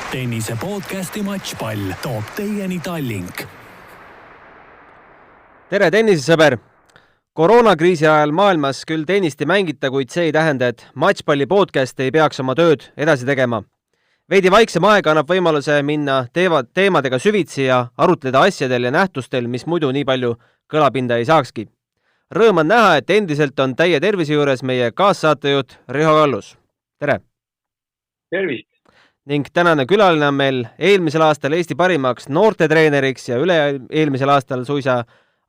Tennise podcasti Matchpall toob teieni Tallink. Tere tennisesõber! Koroonakriisi ajal maailmas küll tennist ei mängita, kuid see ei tähenda, et Matchpalli podcast ei peaks oma tööd edasi tegema. Veidi vaiksem aeg annab võimaluse minna teemadega süvitsi ja arutleda asjadel ja nähtustel, mis muidu nii palju kõlapinda ei saakski. Rõõm on näha, et endiselt on täie tervise juures meie kaassaatejuht Riho Kallus. Tere! Tervist! Ning tänane külaline on meil eelmisel aastal Eesti parimaks noortetreeneriks ja üle-eelmisel aastal suisa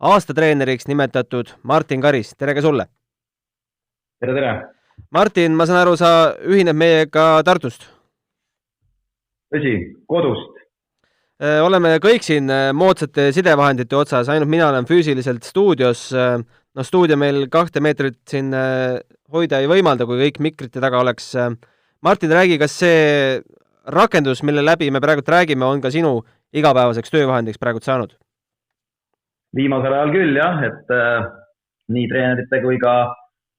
aastatreeneriks nimetatud Martin Karis. Tere ka sulle! Tere, tere! Martin, ma saan aru, sa ühineb meiega Tartust? Tõsi, kodust. Oleme kõik siin moodsate sidevahendite otsas, ainult mina olen füüsiliselt stuudios. Stuudio meil 2 meetrit siin hoida ei võimalda, kui kõik mikrite taga oleks. Martin, räägi, kas see rakendus, mille läbi me praegu räägime, on ka sinu igapäevaseks töövahendiks praegu saanud? Viimasel ajal küll, jah, et nii treenerite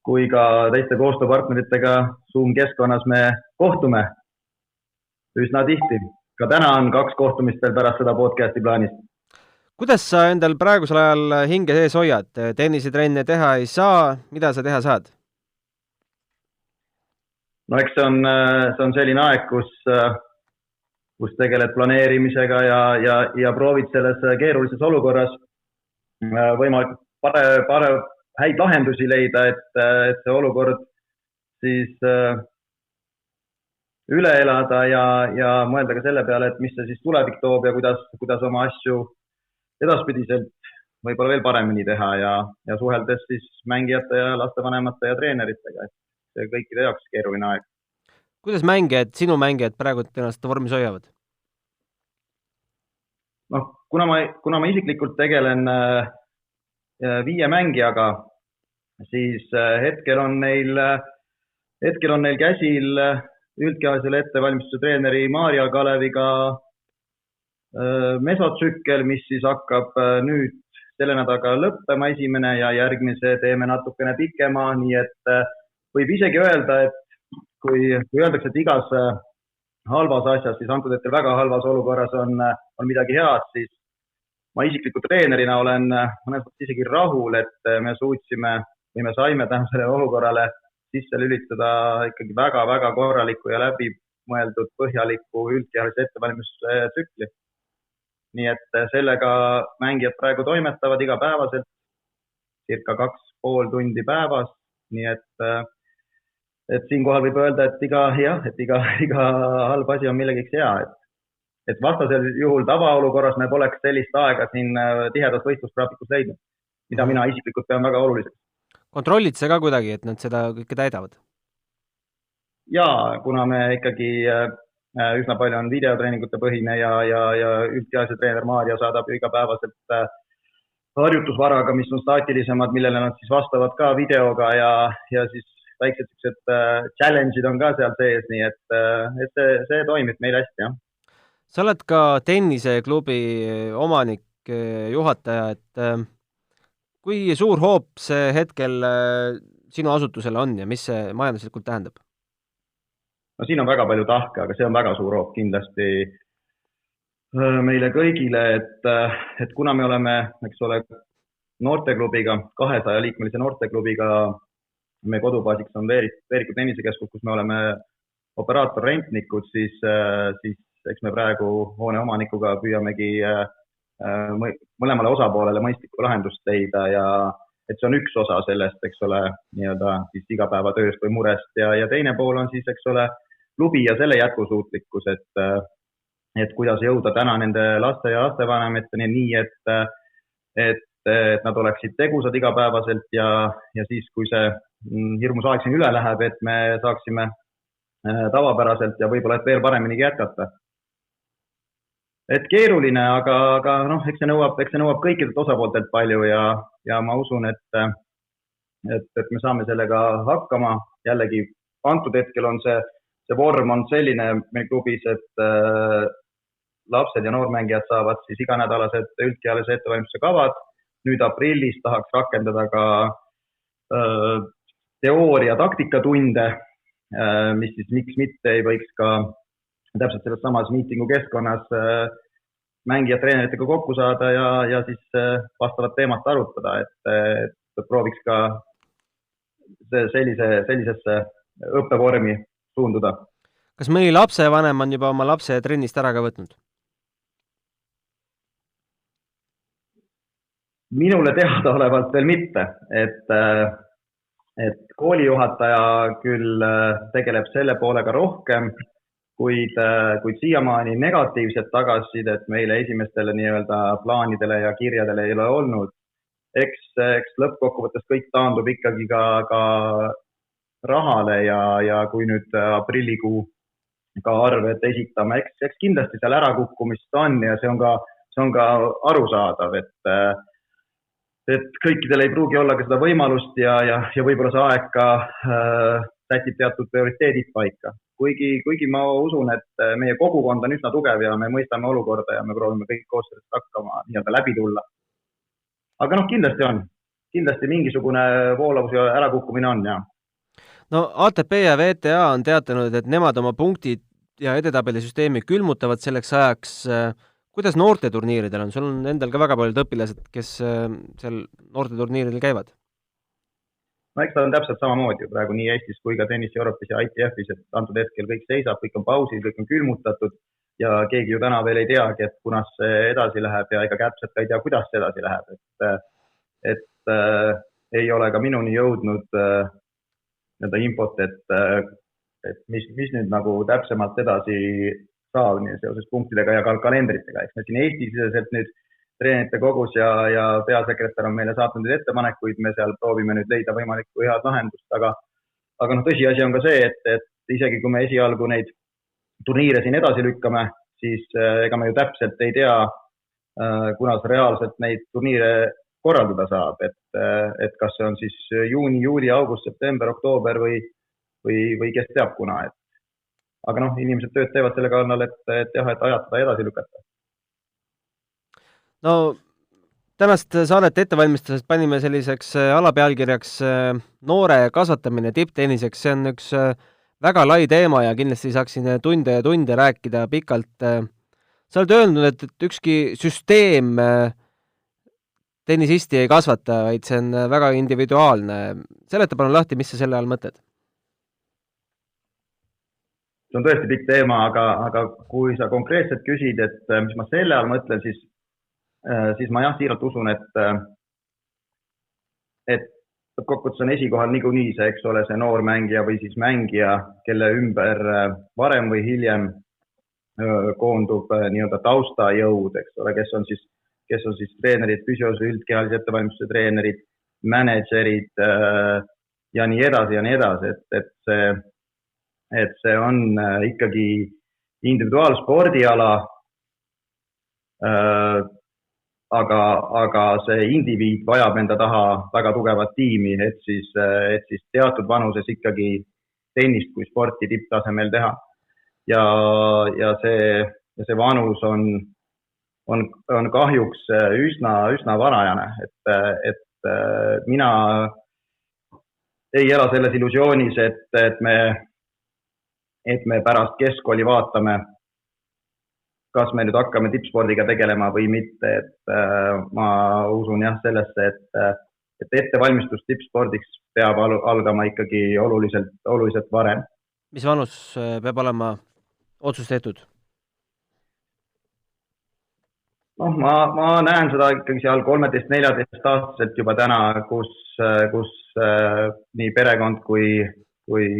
kui ka teiste koostööpartneritega Zoom-keskkonnas me kohtume üsna tihti. Ka täna on 2 kohtumist veel pärast seda podcasti plaanis. Kuidas sa endal praegusel ajal hinge sees hoiad? Tennisetrenne teha ei saa, mida sa teha saad? No eks see on selline aeg, kus tegeled planeerimisega ja proovid selles keerulises olukorras võimalikult häid lahendusi leida, et see olukord siis üle elada ja mõelda ka selle peale, et mis see siis tulevik toob ja kuidas oma asju edaspidiselt võib-olla veel paremini teha ja suheldes siis mängijate ja lastevanemate ja treeneritega, et see kõikide jaoks keeruline aeg. Kuidas sinu mängijad praegu ennast vormis hoiavad? Kuna ma isiklikult tegelen 5 mängijaga, siis hetkel on neil käsil üldkehalisele ettevalmistuse treeneri Maarja Kaleviga mesotsükkel, mis siis hakkab nüüd selle nädalaga lõppema esimene ja järgmise teeme natukene pikema, nii et võib isegi öelda, et kui öeldakse, et igas halvas asjas, siis antud hetkel väga halvas olukorras on midagi head, siis ma isikliku treenerina olen mõnes mõttes isegi rahul, et me saime tänu sellele olukorrale sisse lülitada ikkagi väga-väga korraliku ja läbimõeldud põhjaliku üldkehalise ettevalmistuse tsükli. Nii et sellega mängijad praegu toimetavad igapäevaselt, circa 2,5 tundi päevas, nii et siinkohal võib öelda, et iga halb asi on millegiks hea. Et vastasel juhul tavaolukorras me poleks sellist aega siin tihedas võistlusgraafikus leidnud, mida mina isiklikult pean väga oluliseks. Kontrollid see ka kuidagi, et nad seda kõike täidavad? Jaa, kuna me ikkagi üsna palju on videotreeningute põhine ja üldkehalise treener Maarja saadab igapäevaselt harjutusvaraga, mis on staatilisemad, millele nad siis vastavad ka videoga ja siis väiksed challenge'id on ka seal sees, nii et see toimib meil hästi, jah. Sa oled ka tenniseklubi omanik, juhataja, et kui suur hoop see hetkel sinu asutusele on ja mis see majanduslikult tähendab? No siin on väga palju tahke, aga see on väga suur hoop kindlasti meile kõigile, et kuna me oleme, eks ole, noorteklubiga, 200-liikmelise noorteklubiga, meie kodubaasiks on Veeriku tennisekeskus, kus me oleme operaator-rentnikud, siis eks me praegu hoone omanikuga püüamegi mõlemale osapoolele mõistlikku lahendust leida ja et see on üks osa sellest, eks ole, nii-öelda siis igapäevatööst või murest ja teine pool on siis, eks ole, klubi ja selle jätkusuutlikkus, et kuidas jõuda täna nende laste ja lastevanemateni nii, et nad oleksid tegusad igapäevaselt ja siis, kui see hirmus aeg siin üle läheb, et me saaksime tavapäraselt ja võib-olla et veel pareminigi jätkata. Et keeruline, aga eks see nõuab kõikidelt osapooltelt palju ja ma usun, et me saame sellega hakkama. Jällegi, antud hetkel on see vorm on selline meil klubis, et lapsed ja noormängijad saavad siis iganädalased üldkehalise ettevalmistuse kavad. Nüüd aprillis tahaks rakendada ka teooria taktikatunde, mis siis miks mitte ei võiks ka täpselt selles samas miitingu keskkonnas mängijad treeneritega kokku saada ja siis vastavat teemat arutada, et prooviks ka sellisesse õppevormi suunduda. Kas mõni lapsevanem on juba oma lapse trennist ära ka võtnud? Minule teadaolevalt veel mitte, et koolijuhataja küll tegeleb selle poolega rohkem, kuid siiamaani negatiivset tagasisidet meile esimestele nii-öelda plaanidele ja kirjadele ei ole olnud. Eks lõppkokkuvõttes kõik taandub ikkagi ka rahale ja kui nüüd aprillikuu ka arved esitame, eks kindlasti seal ärakukkumist on ja see on ka arusaadav, et kõikidel ei pruugi olla ka seda võimalust ja võib-olla see aeg ka sätib teatud prioriteedid paika. Kuigi ma usun, et meie kogukond on üsna tugev ja me mõistame olukorda ja me proovime kõik koos sellest hakkama nii-öelda läbi tulla. Aga kindlasti on. Kindlasti mingisugune voolavus ja ärakukkumine on, jah. No ATP ja VTA on teatanud, et nemad oma punktid ja edetabelisüsteemi külmutavad selleks ajaks. Kuidas noorteturniiridel on? Sul on endal ka väga paljud õpilased, kes seal noorteturniiridel käivad? No eks ta on täpselt samamoodi praegu nii Eestis kui ka tennis Euroopis ja ITF-is, et antud hetkel kõik seisab, kõik on pausil, kõik on külmutatud ja keegi ju täna veel ei teagi, et kunas see edasi läheb ja ega täpselt ka ei tea, kuidas see edasi läheb. Et ei ole ka minuni jõudnud infot, et mis nüüd nagu täpsemalt edasi saab nii seoses punktidega ja ka kalendritega. Eks me siin Eesti-siseselt nüüd treenerite kogus ja peasekretär on meile saatnud nüüd ettepanekuid, me seal proovime nüüd leida võimalikku head lahendust, aga tõsiasi on ka see, et isegi kui me esialgu neid turniire siin edasi lükkame, siis ega me ju täpselt ei tea, kunas reaalselt neid turniire korraldada saab, et kas see on siis juuni, juuli, august, september, oktoober või kes teab kuna. Aga inimesed tööd teevad selle kannal, et ajatada edasi lükata. No tänast saadet ettevalmistusest panime selliseks alapealkirjaks noore kasvatamine tipptenniseks. See on üks väga lai teema ja kindlasti saaksin tunde ja tunde rääkida pikalt. Sa oled öelnud, et ükski süsteem tennisisti ei kasvata, vaid see on väga individuaalne. Seleta palun lahti, mis sa selle all mõtled? See on tõesti pikk teema, aga kui sa konkreetselt küsid, et mis ma selle all mõtlen, siis ma siiralt usun, et kokkuvõttes on esikohal niikuinii see, eks ole, see noor mängija või siis mängija, kelle ümber varem või hiljem koondub nii-öelda taustajõud, eks ole, kes on siis treenerid, füsios, üldkehalise ettevalmistuse treenerid, managerid ja nii edasi, et see on ikkagi individuaalspordiala, aga see indiviid vajab enda taha väga tugevat tiimi, et siis teatud vanuses ikkagi tennist kui sporti tipptasemel teha. Ja see vanus on kahjuks üsna varajane, et mina ei ela selles illusioonis, et me pärast keskkooli vaatame, kas me nüüd hakkame tippspordiga tegelema või mitte, et ma usun sellesse, et ettevalmistus tippspordiks peab algama ikkagi oluliselt varem. Mis vanus peab olema otsus tehtud? Ma näen seda ikkagi seal 13-14 aastaselt juba täna, kus nii perekond kui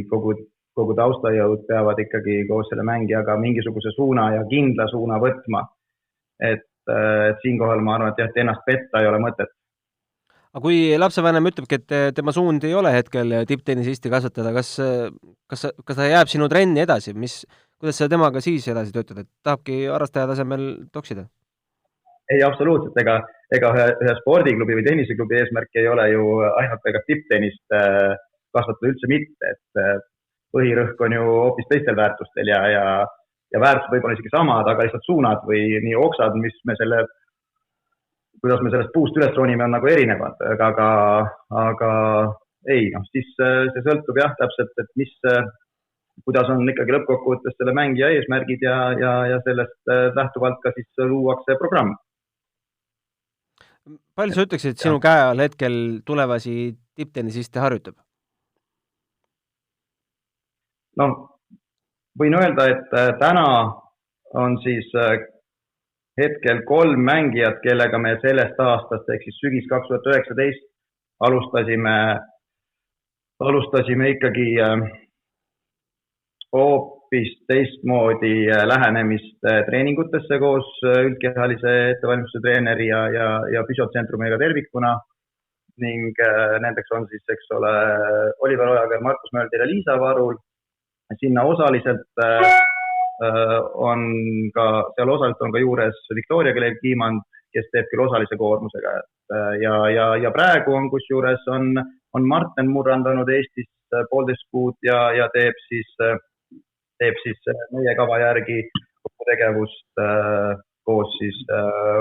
kogu taustajõud peavad ikkagi koos selle mängijaga mingisuguse suuna ja kindla suuna võtma. Et siinkohal ma arvan, et ennast petta ei ole mõtet. Aga kui lapsevanem ütlebki, et tema suund ei ole hetkel tipptennisisti kasvatada, kas ta jääb sinu trenni edasi? Kuidas sa temaga siis edasi töötad, et tahabki harrastaja tasemel toksida? Ei, absoluutselt. Ega ühe spordiklubi või tenniseklubi eesmärk ei ole ju ainult ega tipptennist kasvatada üldse mitte, et põhirõhk on ju hoopis teistel väärtustel ja väärtused võib olla isegi samad, aga lihtsalt suunad või nii oksad, kuidas me sellest puust üles ronime, on nagu erinevad, aga ei, siis see sõltub täpselt, et kuidas on ikkagi lõppkokkuvõttes selle mängija eesmärgid ja sellest lähtuvalt ka siis luuakse programm. Palju sa ütleksid, et sinu käe all hetkel tulevasi tipptennisiste harjutab? No, võin öelda, et täna on siis hetkel 3 mängijat, kellega me sellest aastast, ehk siis sügis 2019 alustasime ikkagi hoopis teistmoodi lähenemist treeningutesse koos üldkehalise ettevalmistuse treeneri ja füsiotsentrumega tervikuna ning nendeks on siis, eks ole, Oliver Ojager, Markus Mölder ja Liisa Varul. Sinna osaliselt on ka juures Viktoria Kalev-Kiimand, kes teeb küll osalise koormusega. Ja praegu on, kus juures on Marten murrandanud Eestis 1,5 kuud ja teeb siis meie kava järgi kogu tegevust koos siis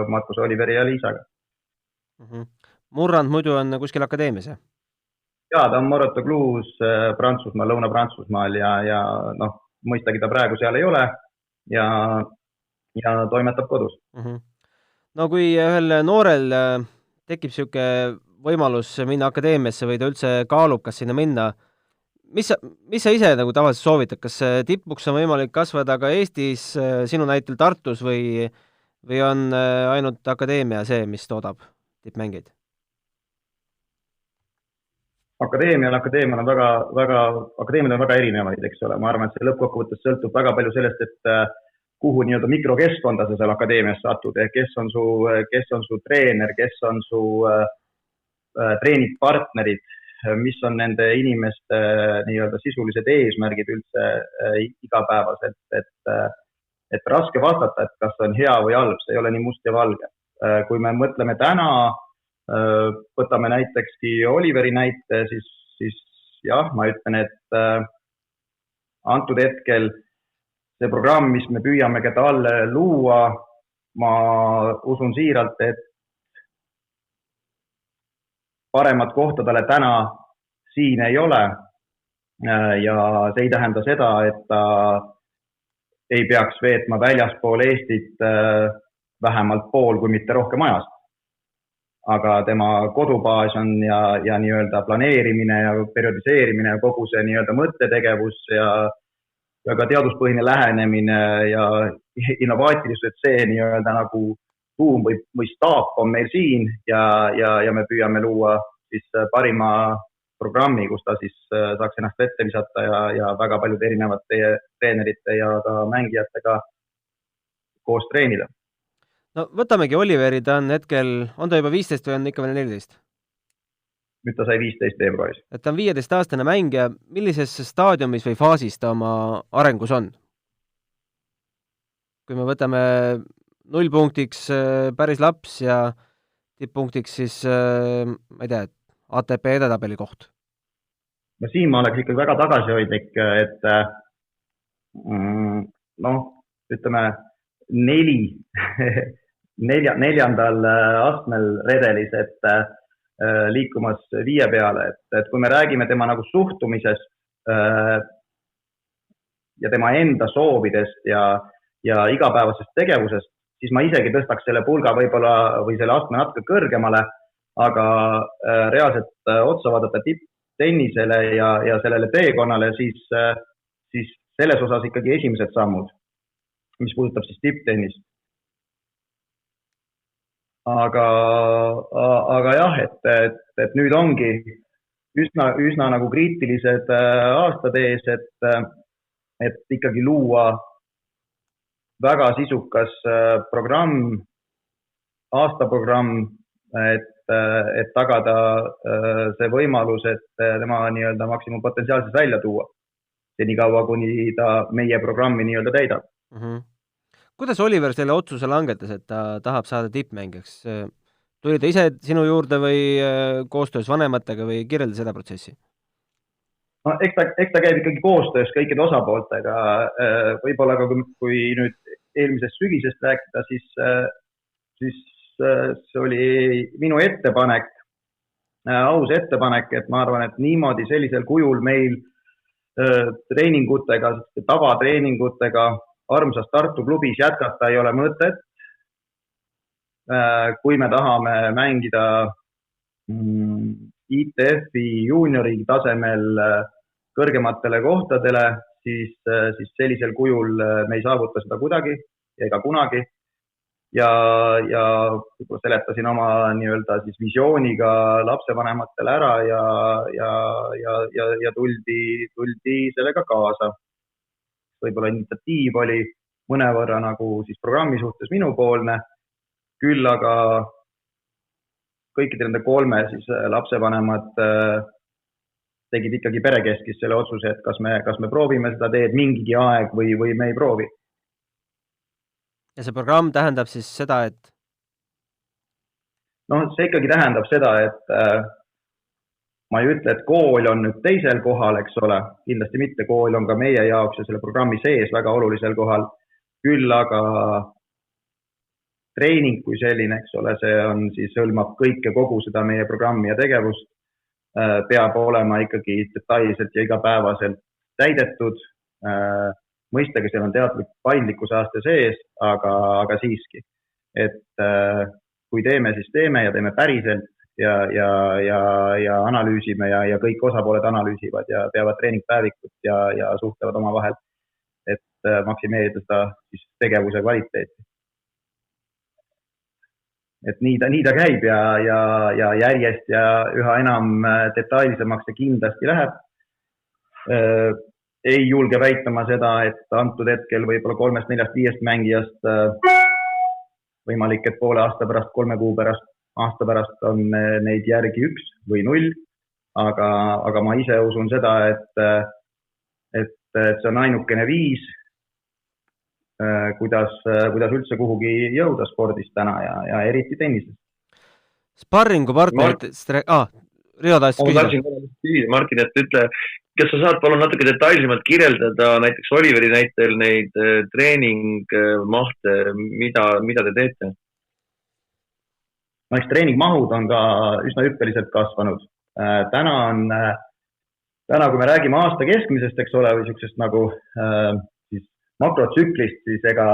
Markus, Oliveri ja Liisaga. Murrand muidu on kuskil akadeemias, jah? Jaa, ta on Moratogluus Prantsusmaal, Lõuna-Prantsusmaal ja mõistagi ta praegu seal ei ole ja toimetab kodus. No kui ühel noorel tekib siuke võimalus minna akadeemiasse või ta üldse kaalub, kas sinna minna, mis sa ise nagu tavaliselt soovitad, kas tippuks on võimalik kasvada ka Eestis, sinu näitel Tartus või on ainult akadeemia see, mis toodab tippmängeid? Akadeemiad on väga erinevaid, eks ole. Ma arvan, et see lõppkokkuvõttes sõltub väga palju sellest, et kuhu nii-öelda mikrokeskkonda sa seal akadeemias satud, kes on su treener, kes on su treeningpartnerid, mis on nende inimeste nii-öelda sisulised eesmärgid üldse igapäevaselt, et raske vastata, et kas on hea või halb, see ei ole nii must ja valge. Kui me mõtleme täna, võtame näitekski Oliveri näite, siis jah, ma ütlen, et antud hetkel see programm, mis me püüame ka talle luua, ma usun siiralt, et paremat kohta talle täna siin ei ole ja see ei tähenda seda, et ta ei peaks veetma väljaspool Eestit vähemalt pool, kui mitte rohkem ajast. Aga tema kodubaas on ja nii-öelda planeerimine ja periodiseerimine ja kogu see nii-öelda mõttetegevus ja ka teaduspõhine lähenemine ja innovaatilisus, et see nii-öelda nagu tuum või staap on meil siin ja me püüame luua siis parima programmi, kus ta siis saaks ennast ette visata ja väga paljude erinevate treenerite ja ka mängijatega koos treenida. No võtamegi Oliveri, ta on juba 15 või on ikka veel 14? Nüüd ta sai 15 veebruaris. Et ta on 15-aastane mängija, millises staadiumis või faasis ta oma arengus on? Kui me võtame 0 punktiks päris laps ja tipppunktiks siis, ma ei tea, ATP edetabeli koht. No siin ma oleks ikkagi väga tagasihoidlik, et ütleme 4. astmel redelis, et liikumas 5 peale, et kui me räägime tema nagu suhtumisest ja tema enda soovidest ja igapäevasest tegevusest, siis ma isegi tõstaks selle pulga võib-olla või selle astme natuke kõrgemale, aga reaalselt otsa vaadata tipptennisele ja sellele teekonnale, siis selles osas ikkagi esimesed sammud, mis puudutab siis tipptennist. Aga jah, et nüüd ongi üsna nagu kriitilised aastad ees, et ikkagi luua väga sisukas programm, aastaprogramm, et tagada see võimalus, et tema nii-öelda maksimumpotentsiaalselt välja tuua. See nii kaua, kuni ta meie programmi nii-öelda täidab. Kuidas Oliver selle otsuse langetas, et ta tahab saada tippmängijaks? Tuli ta ise sinu juurde või koostöös vanematega või kirjelda seda protsessi? No, eks ta käib ikkagi koostöös kõikide osapooltega. Võib-olla ka kui nüüd eelmisest sügisest rääkida, siis see oli minu ettepanek, aus ettepanek, et ma arvan, et niimoodi sellisel kujul meil treeningutega, tavatreeningutega armsas Tartu klubis jätkata ei ole mõtet. Kui me tahame mängida ITF-i juuniori tasemel kõrgematele kohtadele, siis sellisel kujul me ei saavuta seda kuidagi ega kunagi. Ja seletasin oma nii-öelda siis visiooniga lapsevanematele ära ja tuldi sellega kaasa. Võib-olla initsiatiiv oli mõnevõrra nagu siis programmi suhtes minupoolne, küll aga kõikide nende 3 siis lapsevanemad tegid ikkagi perekeskis selle otsuse, et kas me proovime seda teed mingigi aeg või me ei proovi. Ja see programm tähendab siis seda, et? No see ikkagi tähendab seda, et ma ei ütle, et kool on nüüd teisel kohal, eks ole, kindlasti mitte, kool on ka meie jaoks ja selle programmi sees väga olulisel kohal, küll aga treening kui selline, eks ole, see on siis hõlmab kõike kogu seda meie programmi ja tegevust, peab olema ikkagi detailselt ja igapäevaselt täidetud, mõistagi seal on teadlik paindlikkuse aasta sees, aga siiski, et kui teeme, siis teeme ja teeme päriselt ja analüüsime ja kõik osapooled analüüsivad ja peavad treeningpäevikut ja suhtlevad oma vahel, et maksimeerida seda siis tegevuse kvaliteeti. Et nii ta käib ja järjest ja üha enam detailsemaks see kindlasti läheb. Ei julge väitama seda, et antud hetkel võib-olla 3, 4, 5 mängijast võimalik, et poole aasta pärast, 3 kuu pärast, aasta pärast on neid järgi 1 või 0, aga ma ise usun seda, et see on ainukene viis, kuidas üldse kuhugi jõuda spordis täna ja eriti tennises. Sparringu partnerid... Riho tahtsid küsida. Martin, et ütle, kas sa saad palun natuke detailsemalt kirjeldada näiteks Oliveri näitel neid treeningmahte, mida te teete? Eks treeningmahud on ka üsna hüppeliselt kasvanud. Täna, kui me räägime aasta keskmisest, eks ole, või sellisest nagu makrotsüklist, siis ega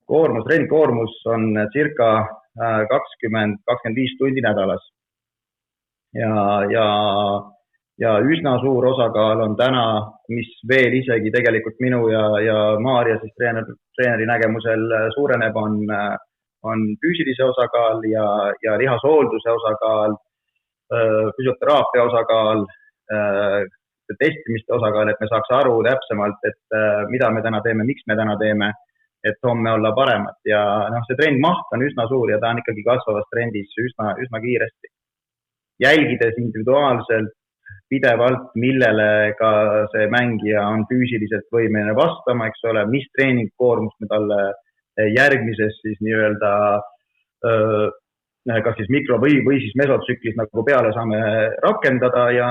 treeningkoormus on circa 20-25 tundi nädalas. Ja üsna suur osakaal on täna, mis veel isegi tegelikult minu ja Maarja siis treeneri nägemusel suureneb, on füüsilise osakaal ja lihashoolduse osakaal, füsioteraapia osakaal, testimiste osakaal, et me saaks aru täpsemalt, et mida me täna teeme, miks me täna teeme, et homme olla paremad. Ja see treeningmaht on üsna suur ja ta on ikkagi kasvavas trendis üsna kiiresti. Jälgides individuaalselt, pidevalt, millele ka see mängija on füüsiliselt võimeline vastama, eks ole, mis treeningkoormust me talle järgmises siis nii-öelda kas siis mikro- või siis mesotsüklis nagu peale saame rakendada ja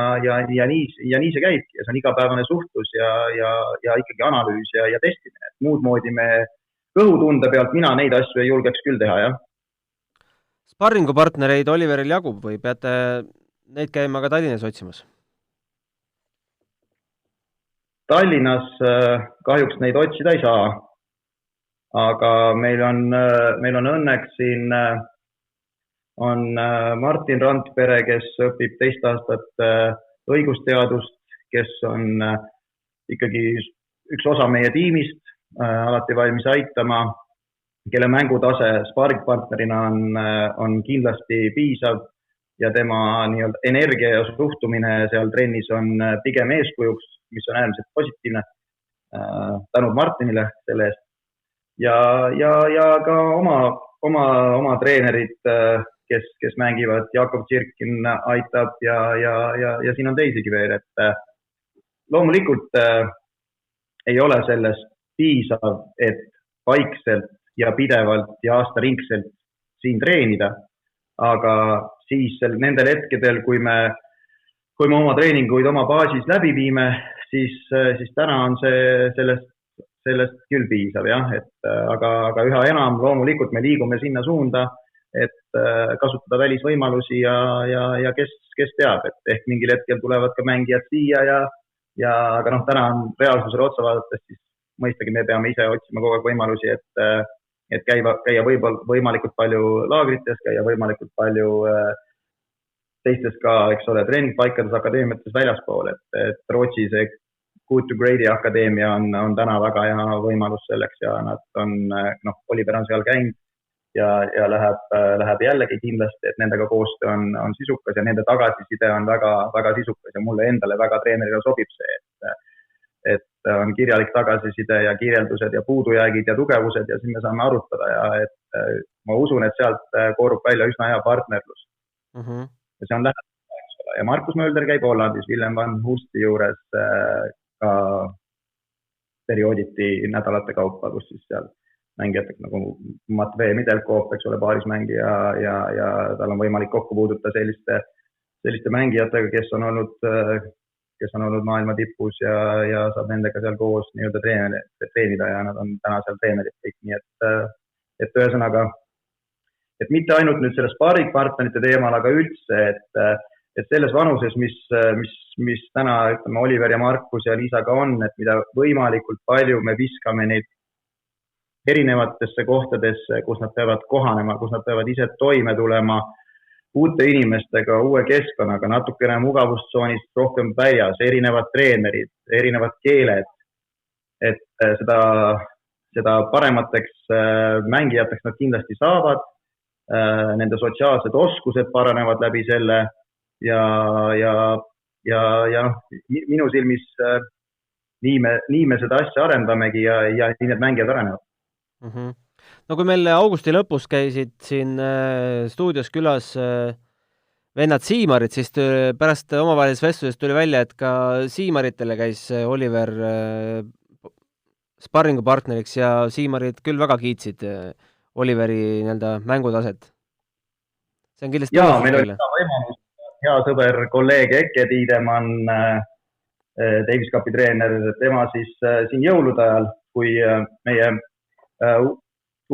nii see käibki. Ja see on igapäevane suhtlus ja ikkagi analüüs ja testimine. Muud moodi me kõhutunde pealt mina neid asju ei julgeks küll teha, jah. Sparringupartnereid Oliveril jagub või peate neid käima ka Tallinnas otsimas? Tallinnas kahjuks neid otsida ei saa, aga meil on õnneks siin on Martin Randpere, kes õpib 2 aastat õigusteadust, kes on ikkagi üks osa meie tiimist, alati valmis aitama, kelle mängutase sparringpartnerina on kindlasti piisav ja tema nii-öelda energia ja suhtumine seal trennis on pigem eeskujuks, mis on äärmiselt positiivne. Tänud Martinile selle eest. Ja ka oma treenerid, kes mängivad, Jakob Tširkin aitab ja siin on teisigi veel, et loomulikult ei ole sellest piisav, et vaikselt ja pidevalt ja aastaringselt siin treenida, aga siis nendel hetkedel, kui me oma treeninguid oma baasis läbi viime, siis täna on see sellest küll piisav, jah, aga üha enam loomulikult me liigume sinna suunda, et kasutada välisvõimalusi ja kes teab, et ehk mingil hetkel tulevad ka mängijad siia aga täna on reaalsusele otsa vaadates, siis mõistagi me peame ise otsima kogu aeg võimalusi, et käia võimalikult palju laagrites, käia võimalikult palju teistes ka, eks ole, treeningpaikades, akadeemiates väljaspool, et Rootsi see Good to Great'i akadeemia on täna väga hea võimalus selleks ja nad on, Oliver on seal käinud ja läheb jällegi kindlasti, et nendega koostöö on sisukas ja nende tagasiside on väga, väga sisukas ja mulle endale väga treenerina sobib see, et on kirjalik tagasiside ja kirjeldused ja puudujäägid ja tugevused ja siis me saame arutada ja et ma usun, et sealt koorub välja üsna hea partnerlus. Ja see on lähedal, eks ole. Ja Markus Mölder käib Hollandis, Willem van Hulsti juures ka periooditi nädalate kaupa, kus siis seal mängijateks nagu Matvei Midelkov, eks ole, paarismängija ja tal on võimalik kokku puuduta selliste mängijatega, kes on olnud maailma tipus ja saab nendega seal koos nii-öelda treenida ja nad on täna seal treenerid kõik, nii et ühesõnaga, et mitte ainult nüüd selle sparringpartnerite teemal, aga üldse, et selles vanuses, mis täna, ütleme, Oliver ja Markus ja Liisaga on, et mida võimalikult palju me viskame neid erinevatesse kohtadesse, kus nad peavad kohanema, kus nad peavad ise toime tulema uute inimestega, uue keskkonnaga, natukene mugavustsoonist rohkem väljas, erinevad treenerid, erinevad keeled, et seda paremateks mängijateks nad kindlasti saavad, nende sotsiaalsed oskused paranevad läbi selle ja minu silmis nii me seda asja arendamegi ja nii need mängijad arenevad. No kui meil augusti lõpus käisid siin stuudios külas vennad Siimarid, siis pärast omavahelises vestlusest tuli välja, et ka Siimaritele käis Oliver sparringupartneriks ja Siimarid küll väga kiitsid Oliveri nii-öelda mängutaset. See on kindlasti meil oli võimalus, hea sõber, kolleeg Eke Tiidemann, Davis Cupi treener, tema siis siin jõulude ajal, kui meie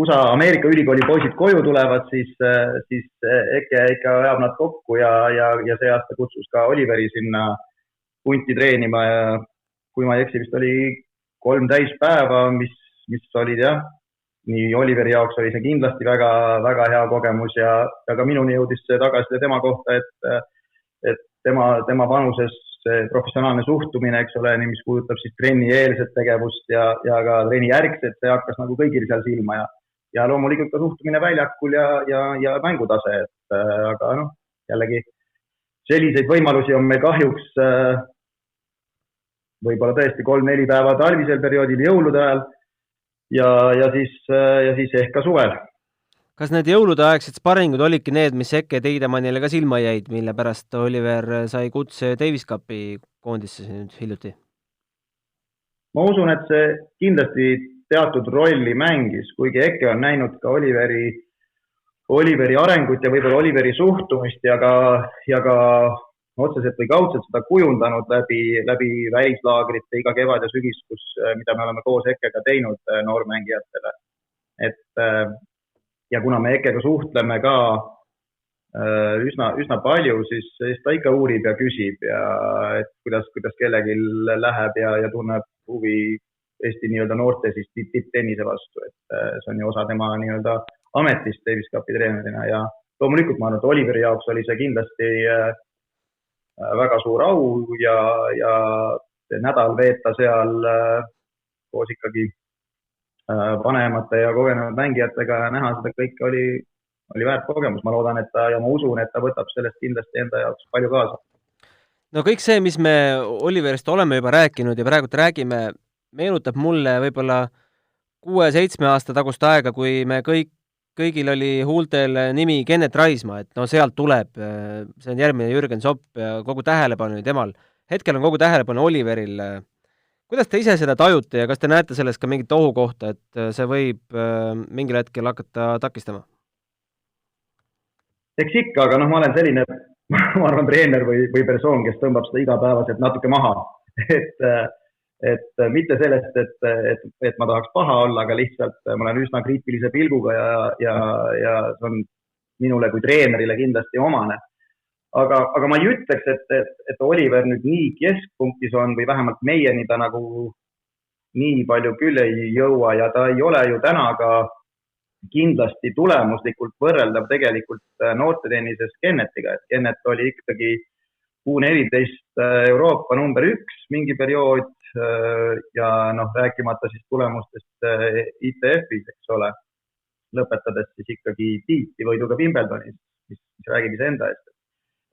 Ameerika ülikooli poisid koju tulevad, siis Eke ikka ajab nad kokku ja see aasta kutsus ka Oliveri sinna punti treenima ja kui ma ei eksi, vist oli 3 täispäeva, mis olid nii Oliveri jaoks oli see kindlasti väga, väga hea kogemus ja ka minuni jõudis see tagasi tema kohta, et tema vanuses professionaalne suhtumine, eks ole, mis puudutab siis trenni eelset tegevust ja ka trenni järgset, see hakkas nagu kõigil seal silma ja loomulikult ka suhtumine väljakul ja mängutase, aga jällegi selliseid võimalusi on meil kahjuks võib-olla tõesti 3-4 päeva talvisel perioodil jõulude ajal ja siis ehk ka suvel. Kas need jõulude aegsed sparringud olidki need, mis Eke Teidemannile ka silma jäid, mille pärast Oliver sai kutse Davis Cupi koondisse nüüd hiljuti? Ma usun, et see kindlasti teatud rolli mängis, kuigi Eke on näinud ka Oliveri arengut ja võib-olla Oliveri suhtumist ja ka otseselt või kaudselt seda kujundanud läbi välislaagrite iga kevad ja sügis, mida me oleme koos Ekega teinud noormängijatele. Ja kuna me Ekega suhtleme ka üsna palju, siis ta ikka uurib ja küsib et kuidas kellelgi läheb ja tunneb huvi Eesti nii-öelda noorte siis tipptennise vastu, et see on ju osa tema nii-öelda ametist Davis Cupi treenerina ja loomulikult ma arvan, et Oliveri jaoks oli see kindlasti väga suur au ja nädal veeta seal koos ikkagi vanemate ja kogenenud mängijatega ja näha seda kõike oli väärt kogemus. Ma loodan, ja ma usun, et ta võtab sellest kindlasti enda jaoks palju kaasa. No kõik see, mis me Oliverist oleme juba rääkinud ja praegu räägime, meenutab mulle võib-olla 6-7 aasta tagust aega, kui me kõigil oli huultel nimi Kennet Raismaa, et sealt tuleb, see on järgmine Jürgen Sopp ja kogu tähelepanu oli temal. Hetkel on kogu tähelepanu Oliveril. Kuidas te ise seda tajute ja kas te näete selles ka mingit ohukohta, et see võib mingil hetkel hakata takistama? Eks ikka, aga ma olen selline, ma arvan, treener või persoon, kes tõmbab seda igapäevaselt natuke maha. Et mitte sellest, et ma tahaks paha olla, aga lihtsalt ma olen üsna kriitilise pilguga ja see on minule kui treenerile kindlasti omane. Aga ma ei ütleks, et Oliver nüüd nii keskpunktis on või vähemalt meieni ta nagu nii palju küll ei jõua ja ta ei ole ju täna ka kindlasti tulemuslikult võrreldav tegelikult noortetennises Kennetiga, et Kennet oli ikkagi U14 Euroopa number 1 mingi periood ja rääkimata siis tulemustest ITF-is, eks ole, lõpetades siis ikkagi tiiti võiduga Wimbledonis, mis räägib enda eest.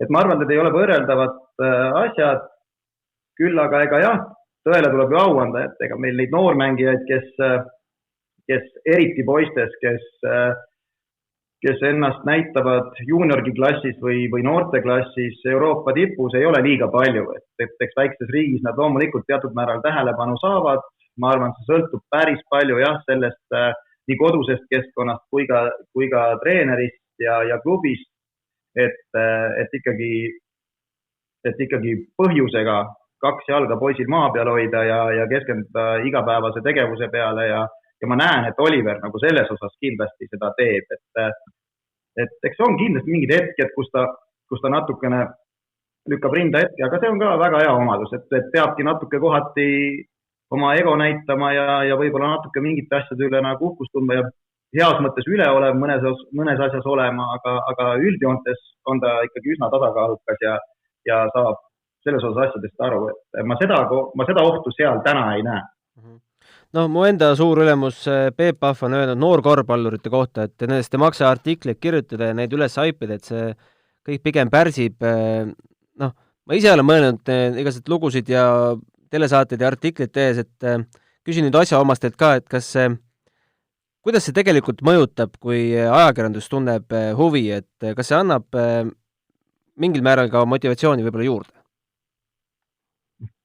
Et ma arvan, et ei ole võrreldavad asjad, küll aga ega jah, tõele tuleb ju au anda, et ega meil neid noormängijaid, kes eriti poistes, kes ennast näitavad juniorgi klassis või noorteklassis Euroopa tipus ei ole liiga palju, et eks väikses riigis nad loomulikult teatud määral tähelepanu saavad. Ma arvan, see sõltub päris palju sellest nii kodusest keskkonnast kui ka treenerist ja klubist, et ikkagi põhjusega 2 jalga poisil maa peal hoida ja keskenduda igapäevase tegevuse peale ja ma näen, et Oliver nagu selles osas kindlasti seda teeb, et eks on kindlasti mingid hetked, kus ta natukene lükkab rinda hetke, aga see on ka väga hea omadus, et peabki natuke kohati oma ego näitama ja võib-olla natuke mingite asjade üle nagu uhkust tundma ja heas mõttes üleolev mõnes asjas olema, aga üldjoontes on ta ikkagi üsna tasakaalukas ja saab selles osas asjadest aru, et ma seda ohtu seal täna ei näe. No mu enda suur ülemus Peep Pahv on öelnud noorkorvpallurite kohta, et nendest ei maksa artikleid kirjutada ja neid üles haipida, et see kõik pigem pärsib. Ma ise olen mõelnud igased lugusid ja telesaateid ja artikleid tees, et küsin nüüd asjaomastelt ka, et kuidas see tegelikult mõjutab, kui ajakirjandus tunneb huvi, et kas see annab mingil määral ka motivatsiooni võib-olla juurde?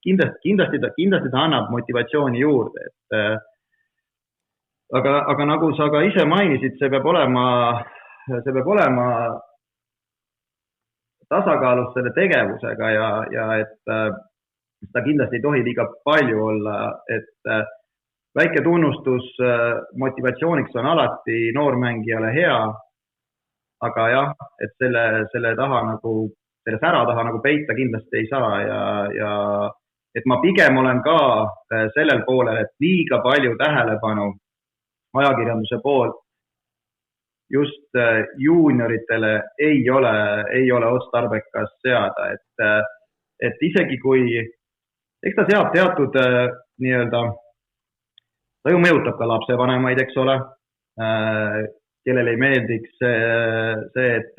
Kindlasti ta annab motivatsiooni juurde, aga nagu sa ka ise mainisid, see peab olema tasakaalus selle tegevusega ja et seda kindlasti ei tohi liiga palju olla, et väike tunnustus motivatsiooniks on alati noormängijale hea, aga jah, et selle taha nagu, selle sära taha nagu peita kindlasti ei saa ja et ma pigem olen ka sellel poolel, et liiga palju tähelepanu ajakirjanduse poolt just juunioritele ei ole otstarbekas seada, et isegi kui, eks ta seab teatud nii-öelda, ta ju mõjutab ka lapsevanemaid, eks ole, kellel ei meeldiks see, et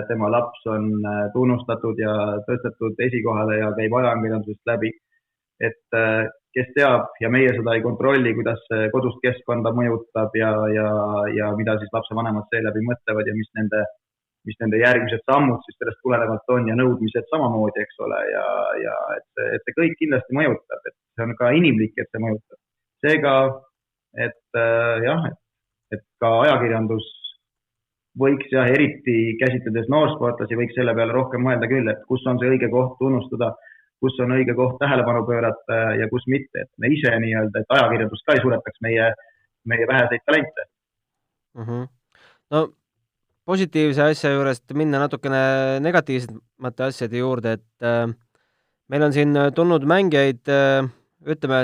tema laps on tunnustatud ja tõstetud esikohale ja käib ajakirjandusest läbi. Et kes teab ja meie seda ei kontrolli, kuidas kodust keskkonda mõjutab ja mida siis lapsevanemad seeläbi mõtlevad ja mis nende järgmised sammud siis sellest tulenevalt on ja nõudmised samamoodi, eks ole, ja et see kõik kindlasti mõjutab, et see on ka inimlik, et see mõjutab. Seega, et ka ajakirjandus võiks eriti käsitledes noorsportlasi võiks selle peale rohkem mõelda küll, et kus on see õige koht tunnustada, kus on õige koht tähelepanu pöörata ja kus mitte, et me ise nii-öelda, et ajakirjandus ka ei suretaks meie väheseid talente. No positiivse asja juurest minna natukene negatiivsemate asjade juurde, et meil on siin tulnud mängijaid, ütleme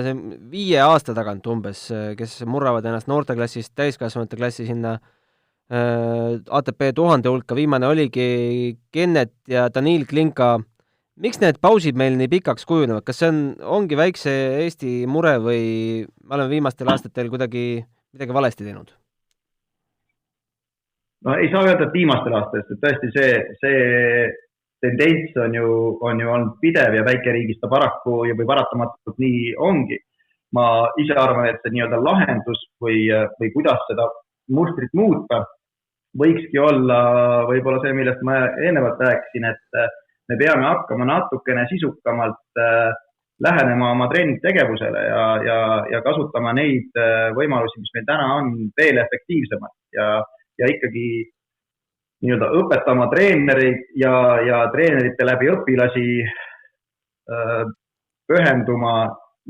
5 aasta tagant umbes, kes murravad ennast noorteklassist täiskasvanute klassi sinna ATP 1000 hulka, viimane oligi Kennet ja Danil Klinka. Miks need pausid meil nii pikaks kujunevad? Kas see ongi väikse Eesti mure või me oleme viimastel aastatel kuidagi midagi valesti teinud? No ei saa öelda, et viimastel aastatel, et tõesti see tendents on ju olnud pidev ja väikeriigis ta paraku ja või paratamatult nii ongi. Ma ise arvan, et see nii-öelda lahendus või kuidas seda mustrit muuta võikski olla võib-olla see, millest ma eelnevalt rääkisin, et me peame hakkama natukene sisukamalt lähenema oma treenitegevusele ja kasutama neid võimalusi, mis meil täna on veel efektiivsemalt ja ikkagi nii-öelda õpetama treenerid ja treenerite läbi õpilasi pühenduma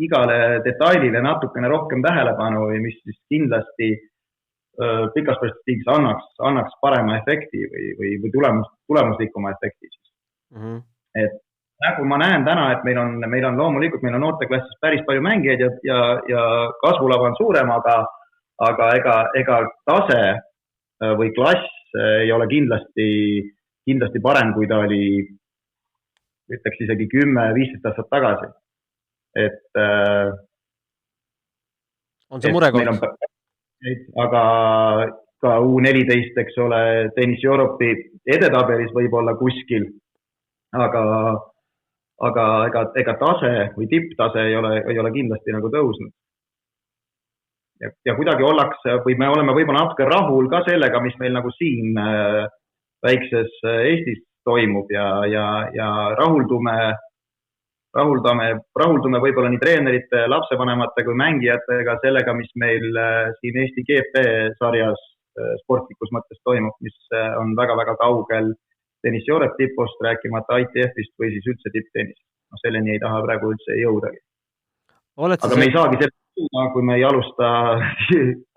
igale detailile natukene rohkem tähelepanu, mis siis kindlasti pikas perspektiivis annaks parema efekti või tulemuslikuma efekti siis. Et nagu ma näen täna, et meil on loomulikult, meil on noorteklassis päris palju mängijaid ja kasvulava on suurem, aga ega tase või klass ei ole kindlasti parem, kui ta oli, ütleks isegi 10-15 aastat tagasi. Et on see murekoht? Aga ka U14, eks ole, Tennis Europe'i edetabelis võib olla kuskil, aga ega tase või tipptase ei ole kindlasti nagu tõusnud. Ja kuidagi või me oleme võib-olla natuke rahul ka sellega, mis meil nagu siin väikses Eestis toimub ja rahuldame võib-olla nii treenerite, lapsevanemate kui mängijatega sellega, mis meil siin Eesti GP sarjas sportlikus mõttes toimub, mis on väga-väga kaugel Tennis Europe tipust, rääkimata ITF-ist või siis üldse tipptennis. No selleni ei taha praegu üldse jõudagi. Aga me ei saagi seda, kui me ei alusta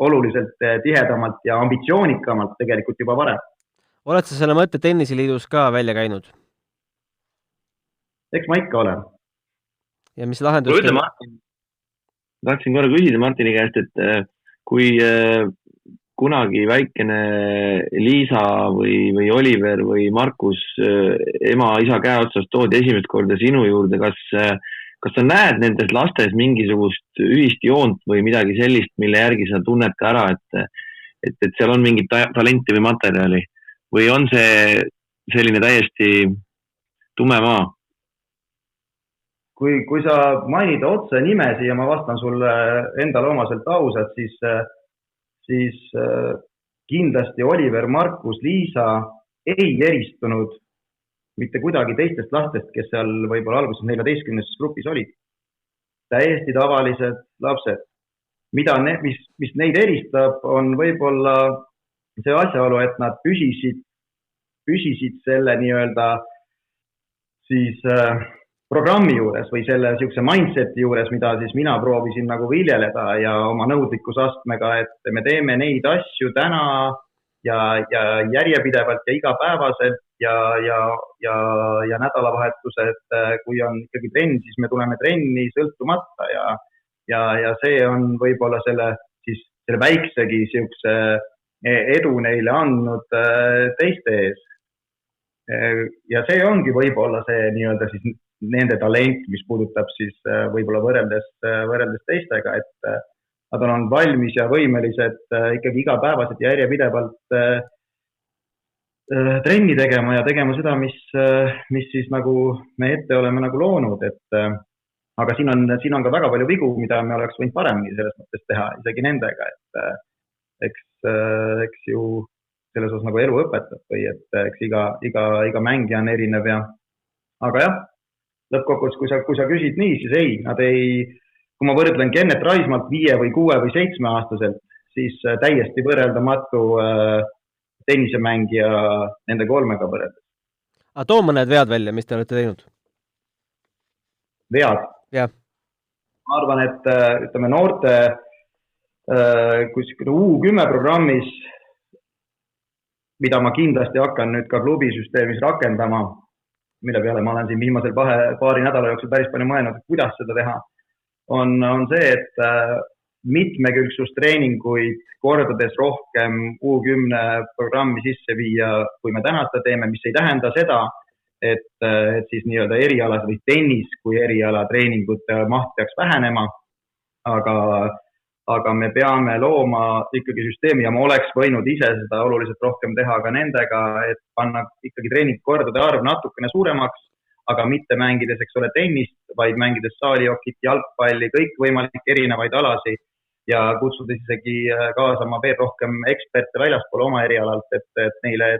oluliselt tihedamalt ja ambitsioonikamalt tegelikult juba varem. Oled sa selle mõtte Tennisiliidus ka välja käinud? Eks ma ikka olen. Ja mis lahendus? Tahtsin korra küsida Martini käest, et kui kunagi väikene Liisa või Oliver või Markus ema-isa käe otsast toodi esimest korda sinu juurde, kas sa näed nendes lastes mingisugust ühist joont või midagi sellist, mille järgi sa tunned ka ära, et seal on mingit talenti või materjali? Või on see selline täiesti tume maa? Kui sa mainid otse nimesi ja ma vastan sulle endale omaselt ausalt, siis kindlasti Oliver, Markus, Liisa ei eristunud mitte kuidagi teistest lastest, kes seal võib-olla alguses 14. grupis olid. Täiesti tavalised lapsed. Mis neid eristab, on võib-olla see asjaolu, et nad püsisid selle nii-öelda siis programmi juures või selle siukse mindseti juures, mida siis mina proovisin nagu viljeleda ja oma nõudlikkusastmega, et me teeme neid asju täna ja järjepidevalt ja igapäevaselt ja nädalavahetused, kui on ikkagi trenn, siis me tuleme trenni sõltumata ja see on võib-olla selle väiksegi siukse edu neile andnud teiste ees. Ja see ongi võib-olla see nii-öelda siis nende talent, mis puudutab siis võib-olla võrreldes teistega, et nad on valmis ja võimelised ikkagi igapäevaselt ja järjepidevalt trenni tegema ja tegema seda, mis siis nagu me ette oleme nagu loonud, aga siin on ka väga palju vigu, mida me oleks võinud paremini selles mõttes teha, isegi nendega, et eks ju selles osas nagu elu õpetab või et eks iga mängija on erinev aga jah, lõppkokkuvõttes, kui sa küsid nii, siis kui ma võrdlen Kennet Raismalt 5 või 6 või 7 aastaselt, siis täiesti võrreldamatu tennisemängija nende 3-ga võrreldes. Aga too mõned vead välja, mis te olete teinud? Vead? Jah. Ma arvan, et ütleme noorte U10 programmis, mida ma kindlasti hakkan nüüd ka klubisüsteemis rakendama, mille peale ma olen siin viimasel paari nädala jooksul päris palju mõelnud, kuidas seda teha, on see, et mitmekülgsustreeninguid kordades rohkem U10 programmi sisse viia, kui me täna seda teeme, mis ei tähenda seda, et siis nii-öelda erialas või tennis kui eriala treeningute maht peaks vähenema, aga me peame looma ikkagi süsteemi ja ma oleks võinud ise seda oluliselt rohkem teha ka nendega, et panna ikkagi treeningkordade arv natukene suuremaks, aga mitte mängides, eks ole, tennist, vaid mängides saalijokit, jalgpalli, kõik võimalik erinevaid alasi ja kutsudes isegi kaasama veel rohkem eksperte väljaspool oma erialalt, et neile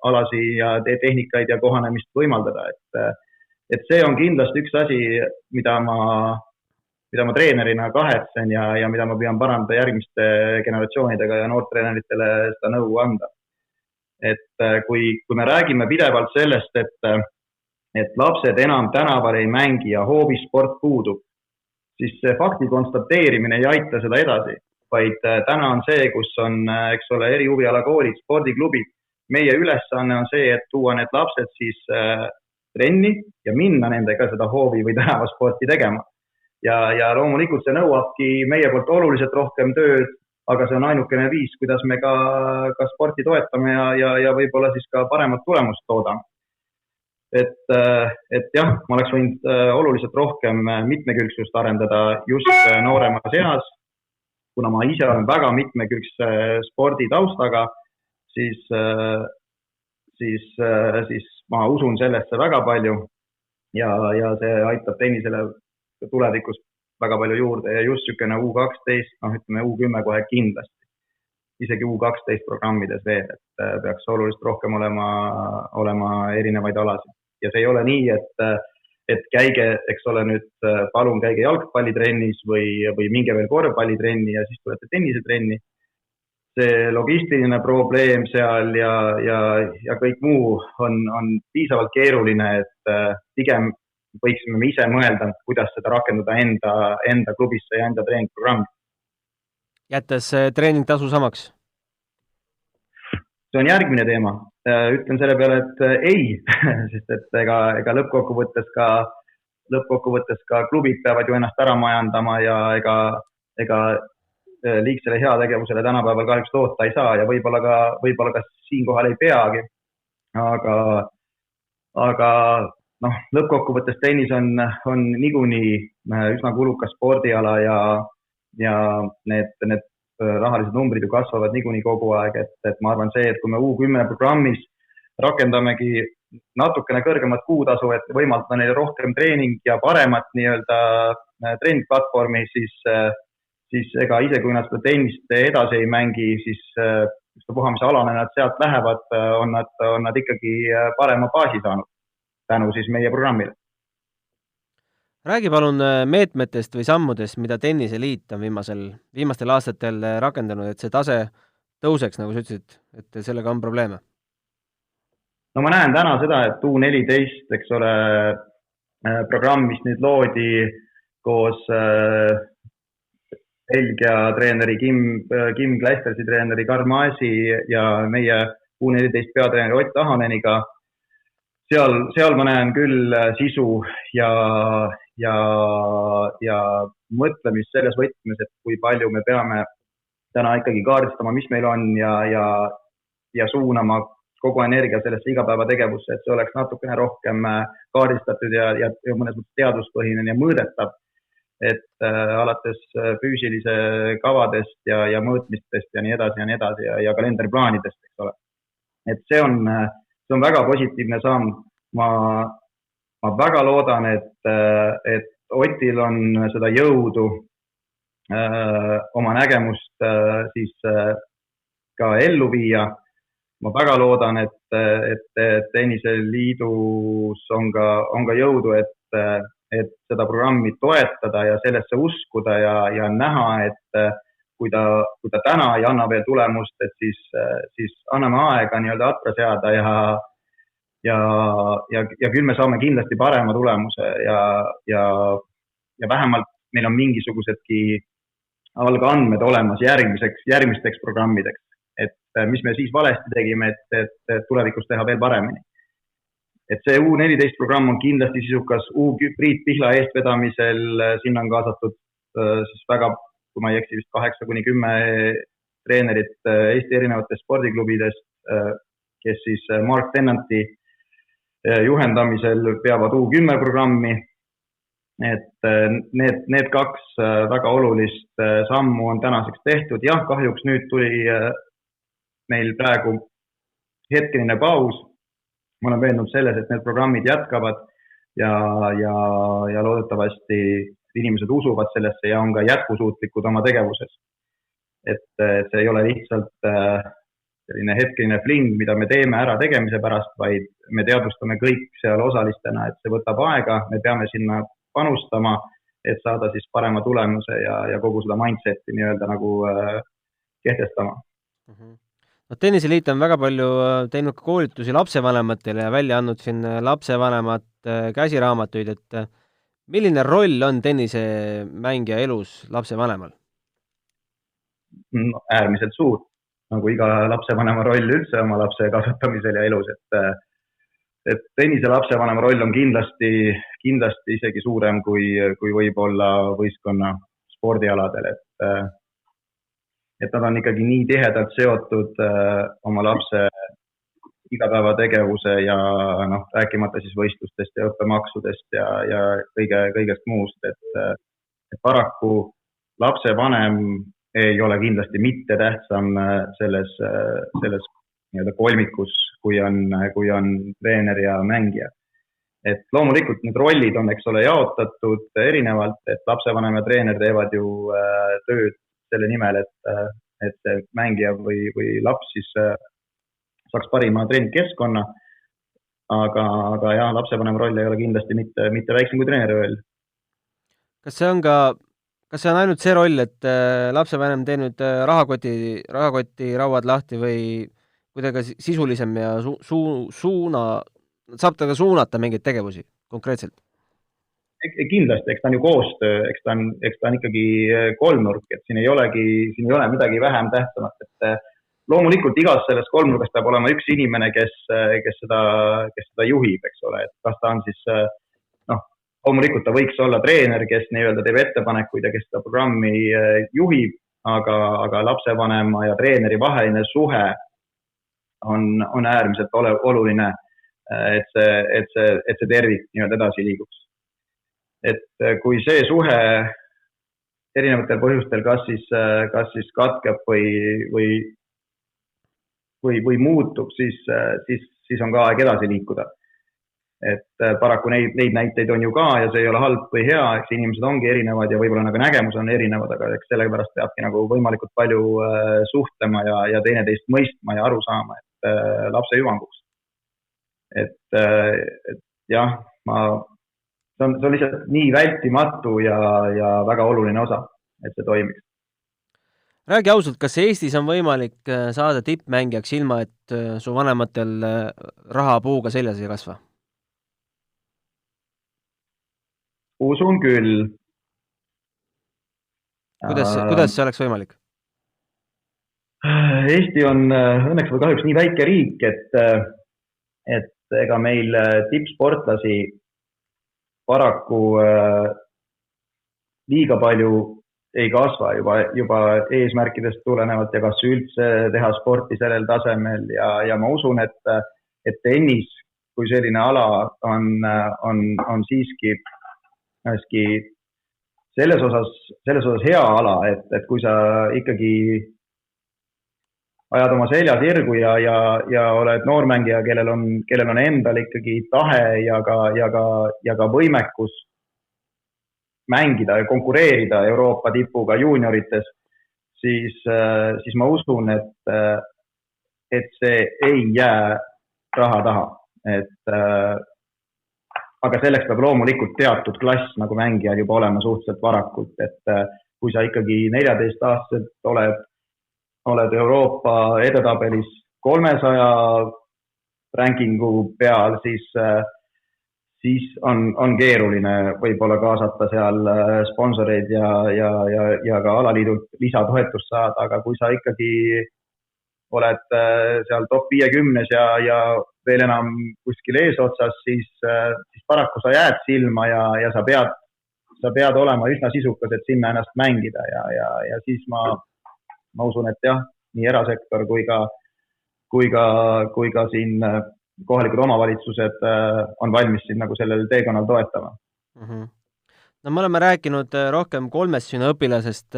alasi ja tehnikaid ja kohanemist võimaldada. Et see on kindlasti üks asi, mida ma treenerina kahetsen ja mida ma pean parandada järgmiste generatsioonidega ja noortreeneritele seda nõu anda. Et kui me räägime pidevalt sellest, et lapsed enam tänaval ei mängi ja hoovisport puudub, siis see fakti konstateerimine ei aita seda edasi. vaid täna on see, kus on, eks ole, eri huvialakoolid, spordiklubid. Meie ülesanne on see, et tuua need lapsed siis trenni ja minna nendega seda hoovi või tänavasporti tegema. Ja loomulikult see nõuabki meie poolt oluliselt rohkem tööd, aga see on ainukene viis, kuidas me ka sporti toetame ja võib-olla siis ka paremat tulemust toodame. Et jah, ma oleks võinud oluliselt rohkem mitmekülgsust arendada just nooremas eas, kuna ma ise olen väga mitmekülgse spordi taustaga, siis ma usun sellesse väga palju ja see aitab tennisele tulevikus väga palju juurde ja just niisugune U12, ütleme U10 kohe kindlasti. Isegi U12 programmides veel, et peaks oluliselt rohkem olema erinevaid alasid. Ja see ei ole nii, et käige, eks ole nüüd, palun käige jalgpallitrennis või minge veel korvpallitrenni ja siis tulete tennisetrenni. See logistiline probleem seal ja kõik muu on piisavalt keeruline, et pigem võiksime me ise mõelda, kuidas seda rakendada enda klubisse ja enda treeningprogrammi. Jättes treeningtasu samaks? See on järgmine teema. Ütlen selle peale, et ei, sest et ega lõppkokkuvõttes ka klubid peavad ju ennast ära majandama ja ega liigsele heategevusele tänapäeval kahjuks loota ei saa ja võib-olla ka siinkohal ei peagi. Aga lõppkokkuvõttes tennis on niikuinii üsna kulukas spordiala ja need rahalised numbrid ju kasvavad niikuinii kogu aeg, et ma arvan see, et kui me U10 programmis rakendamegi natukene kõrgemat kuutasu, et võimaldada neile rohkem treening ja paremat nii-öelda treeningplatvormi, siis ega ise, kui nad seda tennist edasi ei mängi, siis puha, mis alane nad sealt lähevad, on nad ikkagi parema baasi saanud tänu siis meie programmile. Räägi palun meetmetest või sammudest, mida Tenniseliit on viimastel aastatel rakendanud, et see tase tõuseks, nagu sa ütlesid, et sellega on probleeme? No ma näen täna seda, et U14, eks ole, programm, mis nüüd loodi koos Belgia treeneri Kim Kleistersi treeneri Karl Maasi ja meie U14 peatreeneri Ott Ahaneniga. Seal ma näen küll sisu ja mõtlemist selles võtmes, et kui palju me peame täna ikkagi kaardistama, mis meil on ja suunama kogu energia sellesse igapäevategevusse, et see oleks natukene rohkem kaardistatud ja mõnes mõttes teaduspõhine ja mõõdetav, et alates füüsilise kavadest ja mõõtmistest ja nii edasi ja kalenderplaanidest, eks ole. Et see on väga positiivne samm. Ma väga loodan, et Otil on seda jõudu oma nägemust siis ka ellu viia. Ma väga loodan, et Tenniseliidus on ka jõudu, et seda programmi toetada ja sellesse uskuda ja näha, et kui ta täna ei anna veel tulemust, et siis anname aega nii-öelda atra seada ja küll me saame kindlasti parema tulemuse ja vähemalt meil on mingisugusedki algandmed olemas järgmisteks programmideks, et mis me siis valesti tegime, et tulevikus teha veel paremini. Et see U14 programm on kindlasti sisukas Priit Pihla eestvedamisel, sinna on kaasatud siis väga, kui ma ei eksi, vist 8-10 treenerit Eesti erinevatest spordiklubidest, kes siis Mark Tennanti juhendamisel peavad U10 programmi, et need kaks väga olulist sammu on tänaseks tehtud. Jah, kahjuks nüüd tuli meil praegu hetkeline paus. Ma olen veendunud selles, et need programmid jätkavad ja loodetavasti inimesed usuvad sellesse ja on ka jätkusuutlikud oma tegevuses. Et see ei ole lihtsalt selline hetkeline fling, mida me teeme ära tegemise pärast, vaid me teadvustame kõik seal osalistena, et see võtab aega, me peame sinna panustama, et saada siis parema tulemuse ja kogu seda mindseti nii-öelda nagu kehtestama. Tenniseliit on väga palju teinud ka koolitusi lapsevanematele ja välja andnud siin lapsevanemat käsiraamatuid, et milline roll on tennisemängija elus lapsevanemal? äärmiselt suur, nagu iga lapsevanema roll üldse oma lapse kasvatamisel ja elus, et tennise lapsevanema roll on kindlasti isegi suurem kui võib-olla võistkonna spordialadel, et nad on ikkagi nii tihedalt seotud oma lapse igapäevategevuse ja rääkimata siis võistlustest ja õppemaksudest ja kõigest muust, et paraku lapsevanem ei ole kindlasti mitte tähtsam selles nii-öelda kolmikus, kui on treener ja mängija. Et loomulikult need rollid on, eks ole, jaotatud erinevalt, et lapsevanem ja treener teevad ju tööd selle nimel, et see mängija või laps siis saaks parima treeningkeskkonna, aga jah, lapsevanema roll ei ole kindlasti mitte väiksem kui treeneri roll. Kas see on ainult see roll, et lapsevanem teinud rahakoti rauad lahti või kuidagi sisulisem ja saab ta ka suunata mingeid tegevusi konkreetselt? Kindlasti, eks ta on ju koostöö, eks ta on ikkagi kolmnurk, et siin ei ole midagi vähem tähtsamat, et loomulikult igas selles kolmnurgas peab olema üks inimene, kes seda juhib, eks ole, et kas ta on siis, loomulikult ta võiks olla treener, kes nii-öelda teeb ettepanekuid ja kes seda programmi juhib, aga lapsevanema ja treeneri vaheline suhe on äärmiselt oluline, et see tervik nii-öelda edasi liiguks. Et kui see suhe erinevatel põhjustel kas siis katkeb või muutub, siis on ka aeg edasi liikuda. Et paraku neid näiteid on ju ka ja see ei ole halb või hea, eks inimesed ongi erinevad ja võib-olla nagu nägemus on erinevad, aga eks sellepärast peabki nagu võimalikult palju suhtlema ja teineteist mõistma ja aru saama, et lapse hüvanguks. Et jah, see on lihtsalt nii vältimatu ja väga oluline osa, et see toimiks. Räägi ausalt, kas Eestis on võimalik saada tippmängijaks ilma, et su vanematel raha puuga seljas ei kasva? Usun küll. Kuidas see oleks võimalik? Eesti on õnneks või kahjuks nii väike riik, et ega meil tippsportlasi paraku liiga palju ei kasva juba eesmärkidest tulenevalt ja kas üldse teha sporti sellel tasemel ja ma usun, et tennis kui selline ala on siiski selles osas hea ala, et kui sa ikkagi ajad oma selja sirgu ja oled noormängija, kellel on endal ikkagi tahe ja ka võimekus mängida ja konkureerida Euroopa tipuga juuniorites, siis ma usun, et see ei jää raha taha. Aga selleks peab loomulikult teatud klass nagu mängijad juba olema suhteliselt varakult, et kui sa ikkagi 14-aastaselt oled Euroopa edetabelis 300 rankingu peal, siis on keeruline võib-olla kaasata seal sponsoreid ja ka alaliidult lisatoetust saada, aga kui sa ikkagi oled seal top 50 ja veel enam kuskil eesotsas, siis paraku sa jääd silma ja sa pead olema üsna sisukas, et sinna ennast mängida ja siis ma usun, et jah, nii erasektor kui ka siin kohalikud omavalitsused on valmis siin nagu sellel teekonnal toetama. No me oleme rääkinud rohkem 3 sinu õpilasest.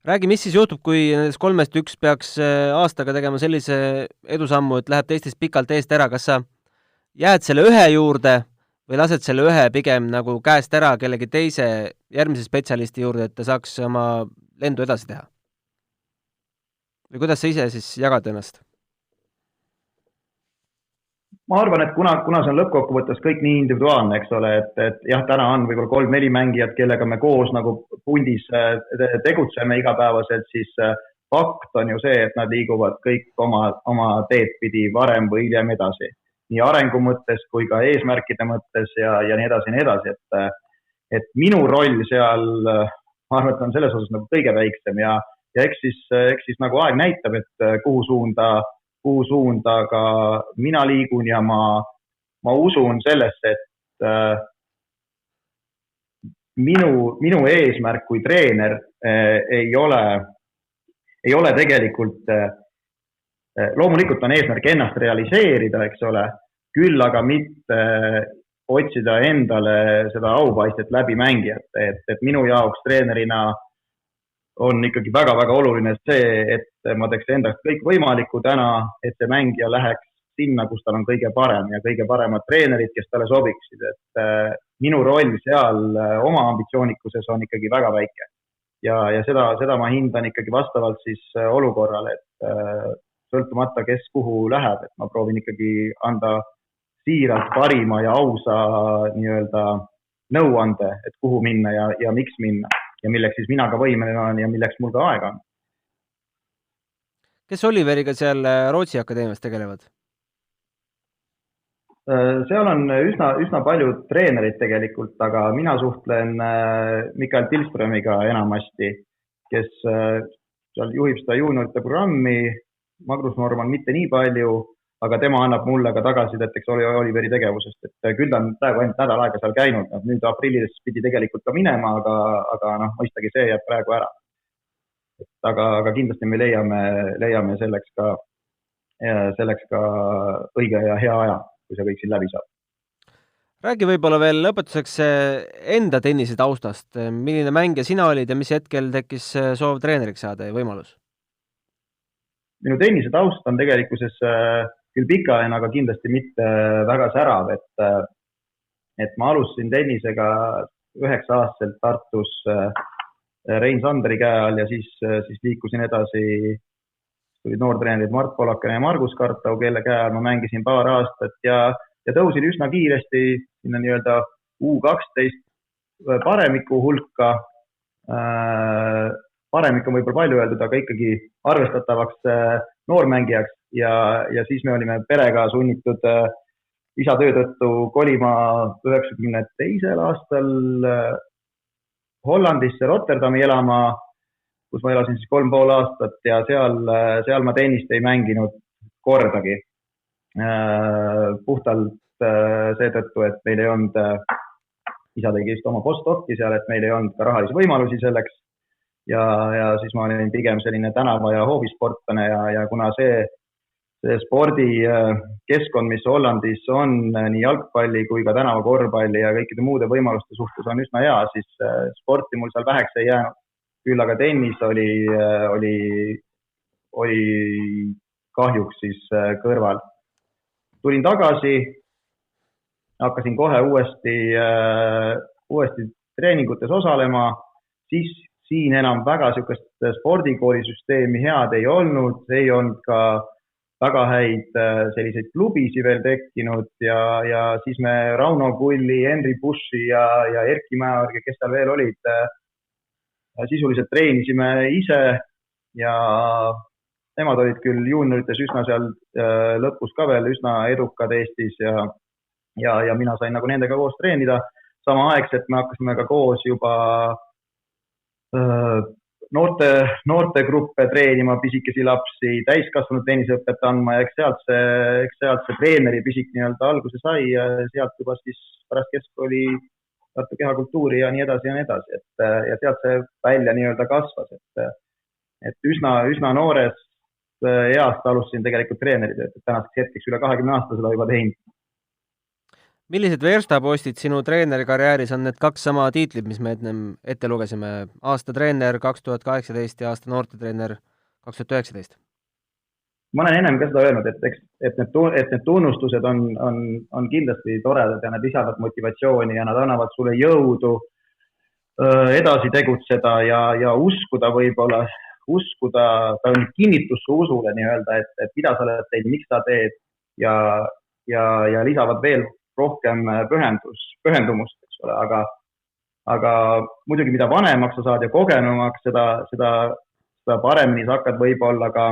Räägi, mis siis juhtub, kui nendest 3 üks peaks aastaga tegema sellise edusammu, et läheb teistest pikalt eest ära, kas sa jääd selle ühe juurde või lased selle ühe pigem nagu käest ära kellegi teise järgmise spetsialisti juurde, et ta saaks oma lendu edasi teha? Või kuidas sa ise siis jagad ennast? Ma arvan, et kuna see on lõppkokkuvõttes kõik nii individuaalne, eks ole, et jah, täna on võib-olla 3-4 mängijat, kellega me koos nagu pundis tegutseme igapäevaselt, siis fakt on ju see, et nad liiguvad kõik oma teed pidi varem või hiljem edasi. Nii arengu mõttes kui ka eesmärkide mõttes ja nii edasi, et minu roll seal, ma arvan, et on selles osas nagu kõige väiksem ja eks siis nagu aeg näitab, et kuhu suunda ka mina liigun ja ma usun sellesse, et minu eesmärk kui treener ei ole tegelikult, loomulikult on eesmärk ennast realiseerida, eks ole, küll aga mitte otsida endale seda aupaistet läbi mängijate, et minu jaoks treenerina on ikkagi väga-väga oluline see, et ma teeks endast kõik võimalikku täna, et see mängija läheks sinna, kus tal on kõige parem ja kõige paremad treenerid, kes talle sobiksid, et minu roll seal oma ambitsioonikuses on ikkagi väga väike. Ja seda ma hindan ikkagi vastavalt siis olukorrale, et sõltumata, kes kuhu läheb, et ma proovin ikkagi anda siiralt parima ja ausa nii-öelda nõuande, et kuhu minna ja miks minna ja milleks siis mina ka võimeline on ja milleks mul ka aega on. Kes Oliveriga seal Rootsi akadeemias tegelevad? Seal on üsna palju treenerid tegelikult, aga mina suhtlen Mikael Tilströmiga enamasti, kes seal juhib seda juuniorite programmi, Magnus Norman mitte nii palju, aga tema annab mulle ka tagasisidet Oliveri tegevusest, et küll ta on praegu ainult nädal aega seal käinud, nüüd aprillis pidi tegelikult ka minema, aga mõistagi see jääb praegu ära. Aga kindlasti me leiame selleks ka õige ja hea aja, kui see kõik siin läbi saab. Räägi võib-olla veel lõpetuseks enda tennise taustast. Milline mängija sina olid ja mis hetkel tekkis soov treeneriks saada ja võimalus? Minu tennise taust on tegelikkuses küll pikaajaline, aga kindlasti mitte väga särav, et ma alustasin tennisega 9-aastaselt Tartus Rein Sanderi käe all ja siis liikusin edasi, tulid noortreenerid Mart Polakene ja Margus Kartau, kelle käe all ma mängisin paar aastat ja tõusin üsna kiiresti sinna nii-öelda U12 paremiku hulka. Paremik on võib-olla palju öeldud, aga ikkagi arvestatavaks noormängijaks ja siis me olime perega sunnitud isa töö tõttu kolima 92. aastal Hollandisse Rotterdami elama, kus ma elasin siis 3,5 aastat ja seal ma tennist ei mänginud kordagi. Puhtalt seetõttu, et meil ei olnud, isa tegi just oma postdoc'i seal, et meil ei olnud ka rahalisi võimalusi selleks ja siis ma olin pigem selline tänava- ja hoovisportlane ja kuna see spordikeskkond, mis Hollandis on nii jalgpalli kui ka tänavakorvpalli ja kõikide muude võimaluste suhtes on üsna hea, siis sporti mul seal väheks ei jäänud. Küll aga tennis oli kahjuks siis kõrval. Tulin tagasi, hakkasin kohe uuesti treeningutes osalema, siis siin enam väga niisugust spordikoolisüsteemi head ei olnud ka väga häid selliseid klubisi veel tekkinud ja siis me Rauno Kulli, Henri Bushi ja Erki Mäeorgi, kes seal veel olid, sisuliselt treenisime ise ja nemad olid küll juuniorites üsna seal lõpus ka veel üsna edukad Eestis ja mina sain nagu nendega koos treenida. Samaaegselt me hakkasime ka koos juba noortegruppe treenima, pisikesi lapsi, täiskasvanud tenniseõpet andma ja eks sealt see treeneri pisik nii-öelda alguse sai ja sealt juba siis pärast keskkooli Tartu kehakultuuri ja nii edasi. Ja sealt see välja nii-öelda kasvas, et üsna noores east alustasin tegelikult treenerid, et tänaseks hetkeks üle 20 aasta seda juba teinud. Millised verstapostid sinu treenerikarjääris on need 2 sama tiitlit, mis me ette lugesime? Aasta treener 2018 ja aasta noortetreener 2019? Ma olen ennem ka seda öelnud, et need tunnustused on kindlasti toredad ja nad lisavad motivatsiooni ja nad annavad sulle jõudu edasi tegutseda ja uskuda võib-olla, ta on kinnitus su usule nii-öelda, et mida sa oled teinud, miks sa teed ja lisavad veel rohkem pühendumust, eks ole, aga muidugi mida vanemaks sa saad ja kogenumaks, seda paremini sa hakkad võib-olla ka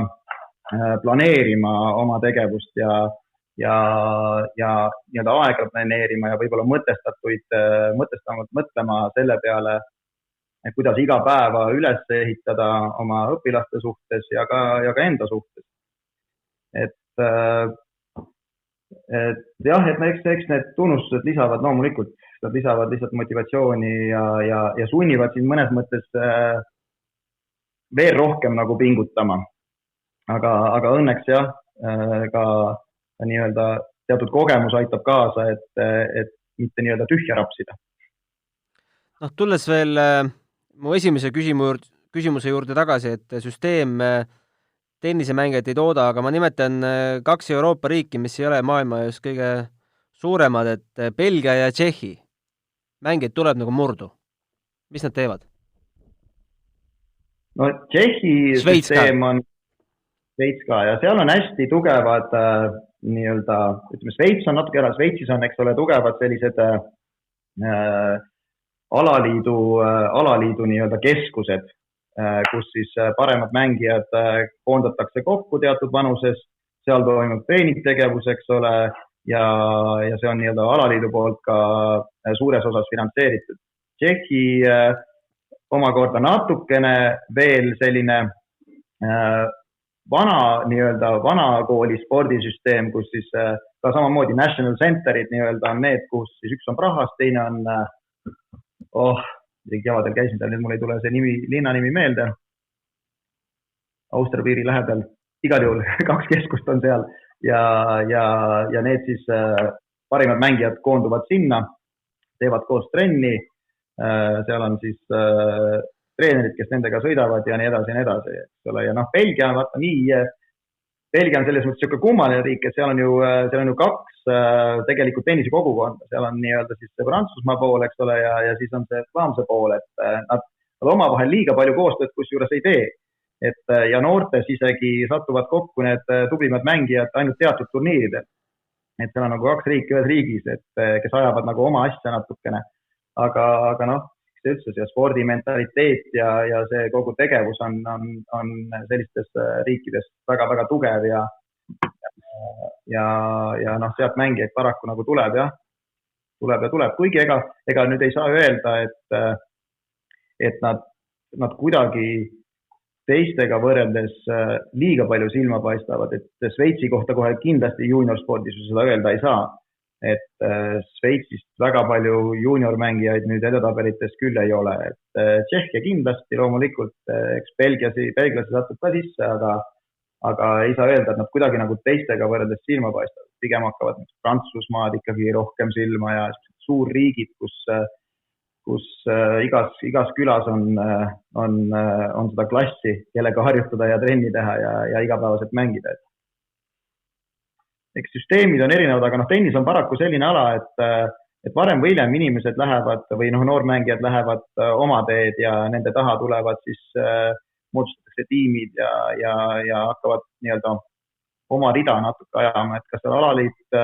planeerima oma tegevust ja nii-öelda aega planeerima ja võib-olla mõtestatud mõtlema selle peale, kuidas iga päeva üles ehitada oma õpilaste suhtes ja ka enda suhtes. Et jah, et eks need tunnustused lisavad loomulikult, nad lisavad lihtsalt motivatsiooni ja sunnivad siin mõnes mõttes veel rohkem nagu pingutama. Aga õnneks jah, ka nii-öelda teatud kogemus aitab kaasa, et mitte nii-öelda tühja rapsida. Tulles veel mu esimese küsimuse juurde tagasi, et süsteem tennisemängijat ei tooda, aga ma nimetan 2 Euroopa riiki, mis ei ole maailma just kõige suuremad, et Belgia ja Tšehhi. Mängijad tuleb nagu murdu. Mis nad teevad? No Tšehhi süsteem on Šveits ka ja seal on hästi tugevad nii-öelda, ütleme, Šveits on natuke ära, Šveitsis on, eks ole, tugevad sellised alaliidu nii-öelda keskused, kus siis paremad mängijad koondatakse kokku teatud vanuses, seal toimub treeningtegevus, eks ole, ja see on nii-öelda alaliidu poolt ka suures osas finantseeritud. Tšehhi omakorda natukene veel selline vana kooli spordisüsteem, kus siis ka samamoodi national centerid nii-öelda on need, kus siis üks on Prahas, teine on kevadel käisin seal, nüüd mul ei tule see linna nimi meelde, Austria piiri lähedal, igal juhul 2 keskust on seal ja need siis parimad mängijad koonduvad sinna, teevad koos trenni, seal on siis treenerid, kes nendega sõidavad ja nii edasi, eks ole, ja Belgia on vaata nii, Belgia on selles mõttes kummaline riik, et seal on ju 2 tegelikult tennise kogukonda, seal on nii-öelda siis see Prantsusmaa pool, eks ole, ja siis on see Flaamse pool, et nad omavahel liiga palju koostööd kusjuures ei tee. Ja noortes isegi satuvad kokku need tublimad mängijad ainult teatud turniiridel. Et seal on nagu 2 riiki ühes riigis, kes ajavad nagu oma asja natukene. Aga see üldse see spordimentaliteet ja see kogu tegevus on sellistes riikides väga-väga tugev ja sealt mängijaid paraku nagu tuleb, kuigi ega nüüd ei saa öelda, et nad kuidagi teistega võrreldes liiga palju silma paistavad, et Šveitsi kohta kohe kindlasti juniorspordis seda öelda ei saa, et Šveitsist väga palju juniormängijaid nüüd edetabelites küll ei ole, et Tšehhia kindlasti loomulikult, eks belglasi satub ka sisse, aga ei saa öelda, et nad kuidagi nagu teistega võrreldes silma paistavad. Pigem hakkavad Prantsusmaad ikkagi rohkem silma ja suurriigid, kus igas külas on seda klassi, kellega harjutada ja trenni teha ja igapäevaselt mängida. Eks süsteemid on erinevad, aga tennis on paraku selline ala, et varem või hiljem inimesed lähevad või noormängijad lähevad oma teed ja nende taha tulevad siis moodustatakse tiimid ja hakkavad nii-öelda oma rida natuke ajama, et kas seal alaliit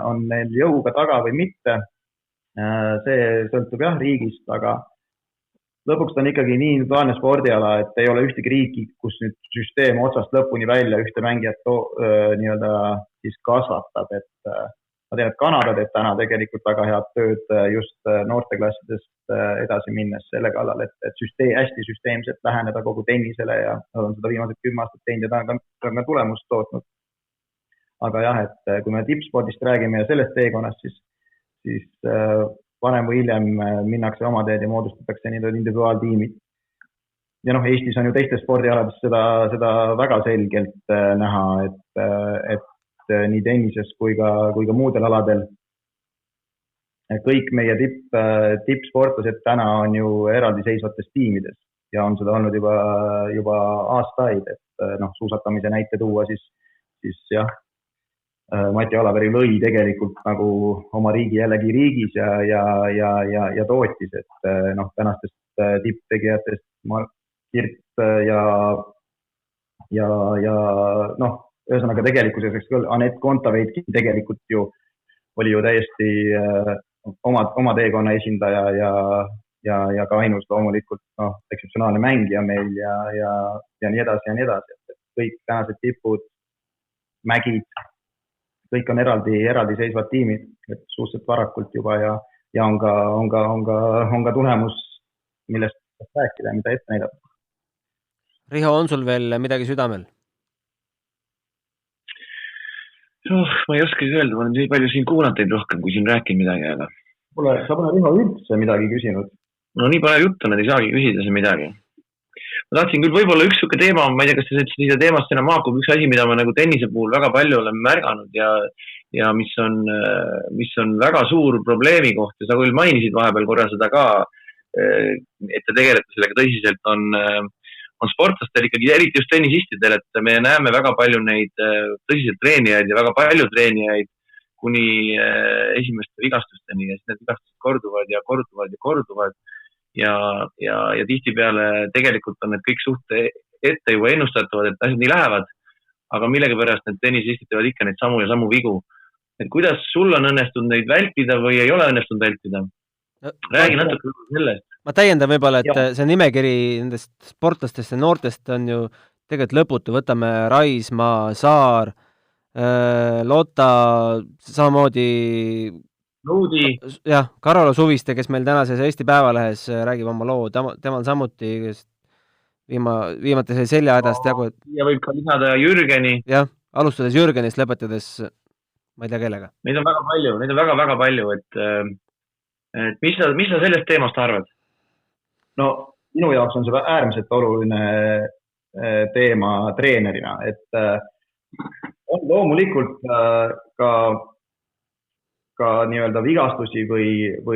on neil jõuga taga või mitte. See sõltub jah riigist, aga lõpuks on ikkagi nii individuaalne spordiala, et ei ole ühtegi riiki, kus nüüd süsteem otsast lõpuni välja ühte mängijat nii-öelda siis kasvatab, et ma tean, et Kanada teeb täna tegelikult väga head tööd just noorteklassidest edasi minnes selle kallal, et hästi süsteemselt läheneda kogu tennisele ja nad on seda viimased 10 aastat teinud ja ta on ka tulemust tootnud. Aga jah, et kui me tippspordist räägime ja sellest teekonnast, siis varem või hiljem minnakse oma teed ja moodustatakse individuaaltiimid. Ja Eestis on ju teistes spordialades seda väga selgelt näha, et nii tennises kui ka muudel aladel. Kõik meie tippsportlased täna on ju eraldiseisvates tiimides ja on seda olnud juba aastaid, et suusatamise näite tuua, siis jah, Mati Alaveri lõi tegelikult nagu oma riigi jällegi riigis ja tootis, et tänastest tipptegijatest Mark Kirt ja ühesõnaga tegelikkuses Anett Kontaveitki tegelikult oli ju täiesti oma teekonna esindaja ja ka ainus loomulikult ekseptsionaalne mängija meil ja nii edasi ja nii edasi, et kõik tänased tipud, mägid, kõik on eraldiseisvad tiimid, et suhteliselt varakult juba ja on ka tulemus, millest rääkida ja mida ette näidata. Riho, on sul veel midagi südamel? Ma ei oskagi öelda, ma olen nii palju siin kuulanteid rohkem, kui siin rääkin midagi, aga... Sa pole Riho üldse midagi küsinud? No nii palju juttu, nad ei saagi küsida see midagi. Ma tahtsin küll võib-olla üks suke teema, ma ei tea, kas te seda teemast enam haakub, üks asi, mida ma nagu tennise puhul väga palju olen märganud ja mis on väga suur probleemi koht ja sa küll mainisid vahepeal korra seda ka, et te tegelete sellega tõsiselt, on sportlastel ikkagi, eriti just tennisistidel, et me näeme väga palju neid tõsiselt treenijaid ja väga palju treenijaid kuni esimeste vigastusteni ja siis need vigastused korduvad ja korduvad ja korduvad ja tihtipeale tegelikult on need kõik suht ette juba ennustatavad, et asjad nii lähevad, aga millegipärast need tennisistid teevad ikka neid samu vigu. Et kuidas sul on õnnestunud neid vältida või ei ole õnnestunud vältida? Räägi natuke sellest. Ma täiendan võib-olla, et see nimekiri nendest sportlastest ja noortest on ju tegelikult lõputu. Võtame Raismaa, Saar, Lotta, samamoodi jah, Karola Suviste, kes meil tänases Eesti Päevalehes räägib oma loo, temal samuti viimati sai seljahädast jagu. Ja võib ka lisada Jürgeni. Jah, alustades Jürgenist, lõpetades ma ei tea kellega. Neid on väga palju, et mis sa sellest teemast arvad? No, minu jaoks on see äärmiselt oluline teema treenerina, et on loomulikult ka nii-öelda vigastusi või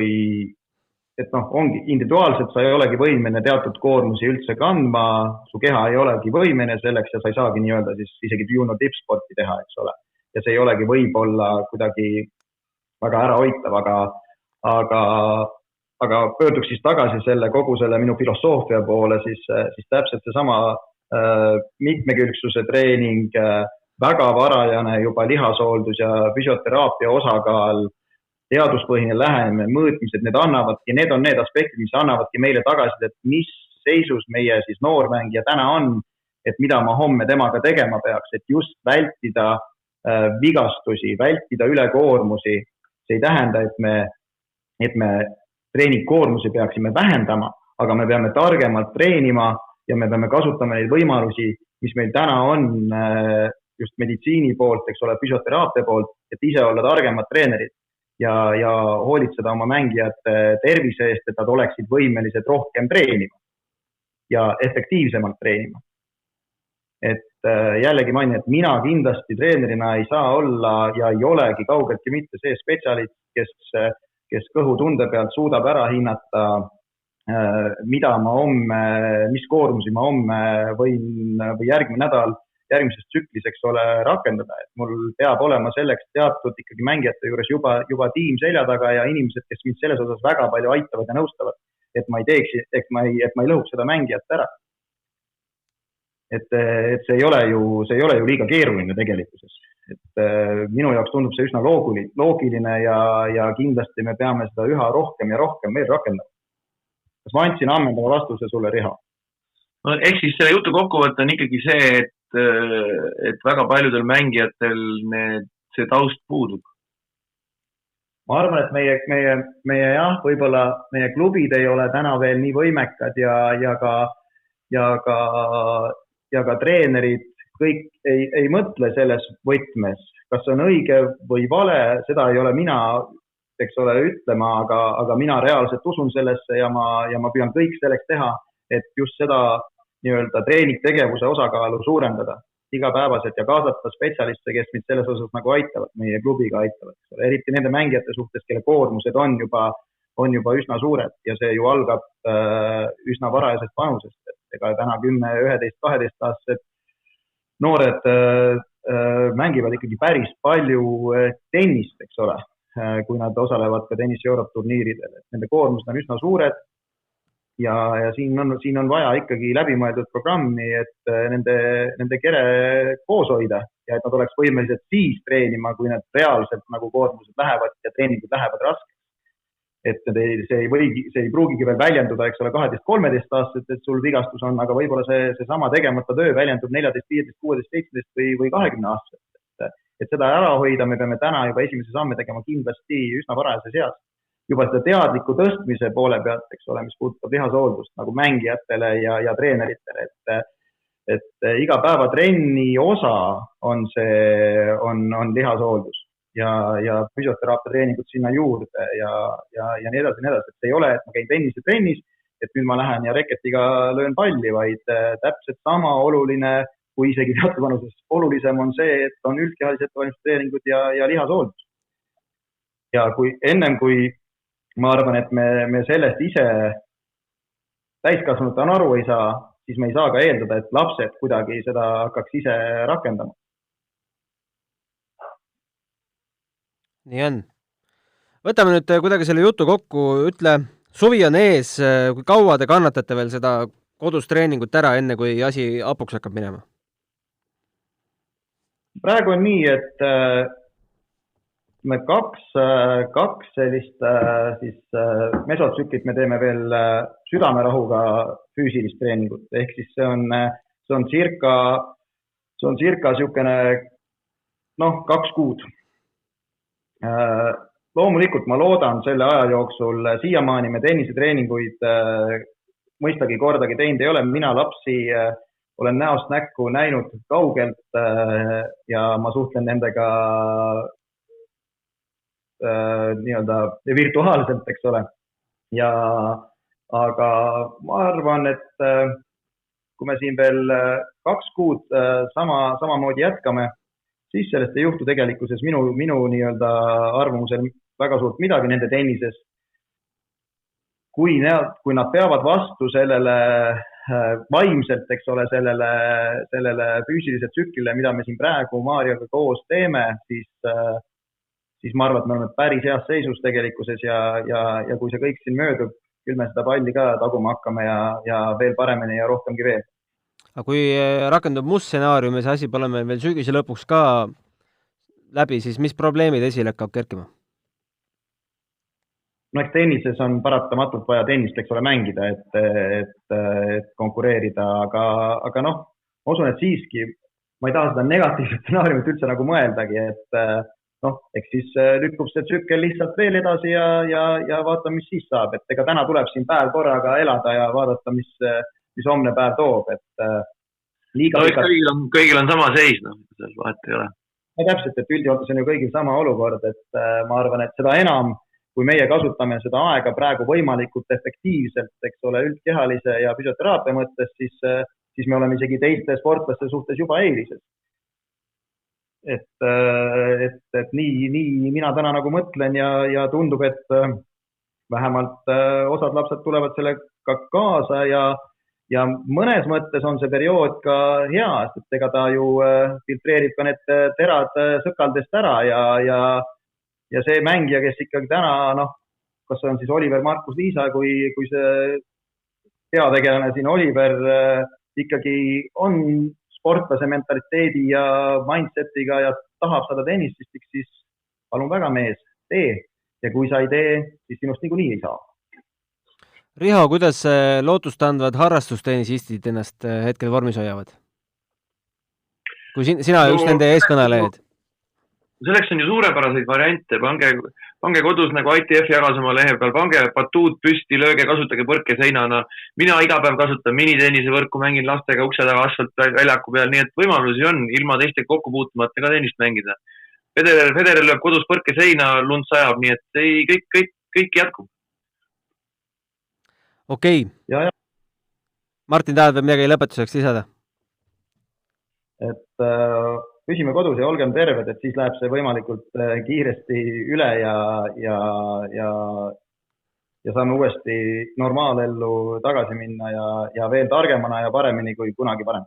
et ongi individuaalselt, sa ei olegi võimene teatud koormusi üldse kandma, su keha ei olegi võimene selleks ja sa ei saagi nii-öelda siis isegi junior tippsporti teha, eks ole. Ja see ei olegi võib-olla kuidagi väga ära hoitav, aga pöörduks siis tagasi kogu selle minu filosoofia poole, siis täpselt see sama mitmekülgsuse treening, väga varajane juba lihashooldus ja füsioteraapia osakaal, teaduspõhine lähenemine, mõõtmised, need on need aspektid, mis annavadki meile tagasi, et mis seisus meie siis noormängija täna on, et mida ma homme temaga tegema peaks, et just vältida vigastusi, vältida ülekoormusi. See ei tähenda, et me treeningkoormusi peaksime vähendama, aga me peame targemalt treenima ja me peame kasutama neid võimalusi, mis meil täna on just meditsiini poolt, eks ole, füsioteraapia poolt, et ise olla targemad treenerid ja hoolitseda oma mängijate tervise eest, et nad oleksid võimelised rohkem treenima ja efektiivsemalt treenima. Et jällegi mainin, et mina kindlasti treenerina ei saa olla ja ei olegi kaugeltki mitte see spetsialist, kes kõhutunde pealt suudab ära hinnata, mida ma homme, mis koormusi ma homme võin või järgmine nädal järgmises tsüklis, eks ole, rakendada. Et mul peab olema selleks teatud ikkagi mängijate juures juba tiim selja taga ja inimesed, kes mind selles osas väga palju aitavad ja nõustavad, et ma ei teeks, et ma ei lõhuks seda mängijat ära. Et see ei ole ju liiga keeruline tegelikkuses. Et minu jaoks tundub see üsna loogiline ja kindlasti me peame seda üha rohkem ja rohkem veel rakendama. Kas ma andsin ammendava vastuse sulle, Riho? No, ehk siis selle jutu kokkuvõte on ikkagi see, et väga paljudel mängijatel see taust puudub. Ma arvan, et meie jah, võib-olla meie klubid ei ole täna veel nii võimekad ja ka treenerid kõik ei mõtle selles võtmes, kas see on õige või vale, seda ei ole mina, eks ole, ütlema, aga mina reaalselt usun sellesse ja ma püüan kõik selleks teha, et just seda nii-öelda treeningtegevuse osakaalu suurendada igapäevaselt ja kaasata spetsialiste, kes mind selles osas nagu aitavad, meie klubiga aitavad. Eriti nende mängijate suhtes, kelle koormused on juba üsna suured ja see ju algab üsna varajasest vanusest. Ega täna 10, 11, 12 aastased noored mängivad ikkagi päris palju tennist, eks ole, kui nad osalevad ka tennis Europe turniiridel. Nende koormused on üsna suured ja siin on vaja ikkagi läbimõeldud programmi, et nende kere koos hoida ja et nad oleks võimelised siis treenima, kui nad reaalselt nagu koormused lähevad ja treeningud lähevad raskeks. Et see ei pruugigi veel väljenduda, eks ole, 12-13 aastat, et sul vigastus on, aga võib-olla see sama tegemata töö väljendub 14, 15, 16, 17 või 20 aastat. Et seda ära hoida, me peame täna juba esimese samme tegema kindlasti üsna varajases eas. juba seda teadliku tõstmise poole pealt, eks ole, mis puudutab lihashooldust nagu mängijatele ja treeneritele, et iga päeva trenni osa on lihashooldus ja füsioteraapia treeningud sinna juurde ja nii edasi, et see ei ole, et ma käin tennis, et nüüd ma lähen ja reketiga löön palli, vaid täpselt sama oluline, kui isegi teatud vanuses olulisem on see, et on üldkehalised ettevalmistustreeningud ja lihashooldus. Ja kui ma arvan, et me sellest ise täiskasvanute aru ei saa, siis me ei saa ka eeldada, et lapsed kuidagi seda hakkaks ise rakendama. Nii on. Võtame nüüd kuidagi selle jutu kokku, ütle, suvi on ees, kui kaua te kannatate veel seda kodus treeningut ära, enne kui asi hapuks hakkab minema? Praegu on nii, et me kaks sellist mesotsüklit me teeme veel südamerahuga füüsilist treeningut, ehk siis see on circa sükene 2 kuud. Loomulikult ma loodan selle aja jooksul, siiamaani me tennisetreeninguid mõistagi kordagi teinud ei ole, mina lapsi olen näost näkku näinud kaugelt ja ma suhtlen nendega nii-öelda virtuaalselt, eks ole. Aga ma arvan, et kui me siin veel 2 kuud samamoodi jätkame, siis sellest ei juhtu tegelikkuses minu nii-öelda arvamusel väga suurt midagi nende tennises. Kui nad peavad vastu sellele vaimselt, eks ole, sellele füüsilise tsüklile, mida me siin praegu Maarjaga koos teeme, siis ma arvan, et me oleme päris heas seisus tegelikkuses ja kui see kõik siin möödub, küll me seda palli ka taguma hakkame ja veel paremini ja rohkemgi veel. Aga kui rakendub must stsenaarium ja see asi pole meil veel sügise lõpuks ka läbi, siis mis probleemid esile hakkab kerkima? No eks tennises on paratamatult vaja tennist, eks ole, mängida, et konkureerida, aga ma usun, et siiski ma ei taha seda negatiivset stsenaariumit üldse nagu mõeldagi, et eks siis lükkub see tsükkel lihtsalt veel edasi ja vaatame, mis siis saab, et ega täna tuleb siin päev korraga elada ja vaadata, mis homne päev toob, et kõigil on sama seis, selles vahet ei ole. Ja täpselt, et üldjoontes on ju kõigil sama olukord, et ma arvan, et seda enam, kui meie kasutame seda aega praegu võimalikult efektiivselt, eks ole, üldkehalise ja füsioteraapia mõttes, siis me oleme isegi teiste sportlaste suhtes juba eelises. Et nii mina täna nagu mõtlen ja tundub, et vähemalt osad lapsed tulevad sellega kaasa ja mõnes mõttes on see periood ka hea, et ega ta ju filtreerib ka need terad sõkaldest ära ja see mängija, kes ikkagi täna, kas see on siis Oliver, Markus, Liisa, kui see peategelane siin Oliver ikkagi on sportlase mentaliteedi ja mindsetiga ja tahab saada tennististiks, siis palun väga mees, tee. Ja kui sa ei tee, siis sinust niikuinii ei saa. Riho, kuidas lootustandvad harrastustennisistid ennast hetkel vormis hoiavad? Kui sina just nende eeskõnelejad? Selleks on ju suurepäraseid variante, pange kodus nagu ITF jagas oma lehe peal, pange batuut püsti, lööge, kasutage põrke seinana. Mina iga päev kasutan minitennise võrku, mängin lastega ukse taga asfalt väljaku peal, nii et võimalusi on ilma teiste kokku puutumata ka tennist mängida. Federer lööb kodus põrke seina, lund sajab, nii et kõik jätkub. Okei. Ja. Martin, tahad veel midagi lõpetuseks lisada? Et püsime kodus ja olgem terved, et siis läheb see võimalikult kiiresti üle ja saame uuesti normaalellu tagasi minna ja veel targemana ja paremini kui kunagi parem.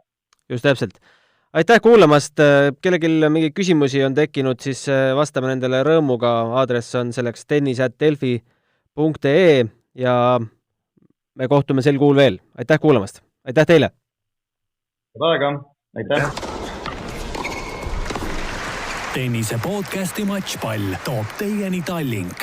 Just täpselt. Aitäh kuulamast. Kellelgi mingi küsimusi on tekkinud, siis vastame nendele rõõmuga. Aadress on selleks tennis@delfi.ee ja me kohtume sel kuul veel. Aitäh kuulamast. Aitäh teile. Aega. Aitäh. Tennise podcasti Matšpall toob teieni Tallink.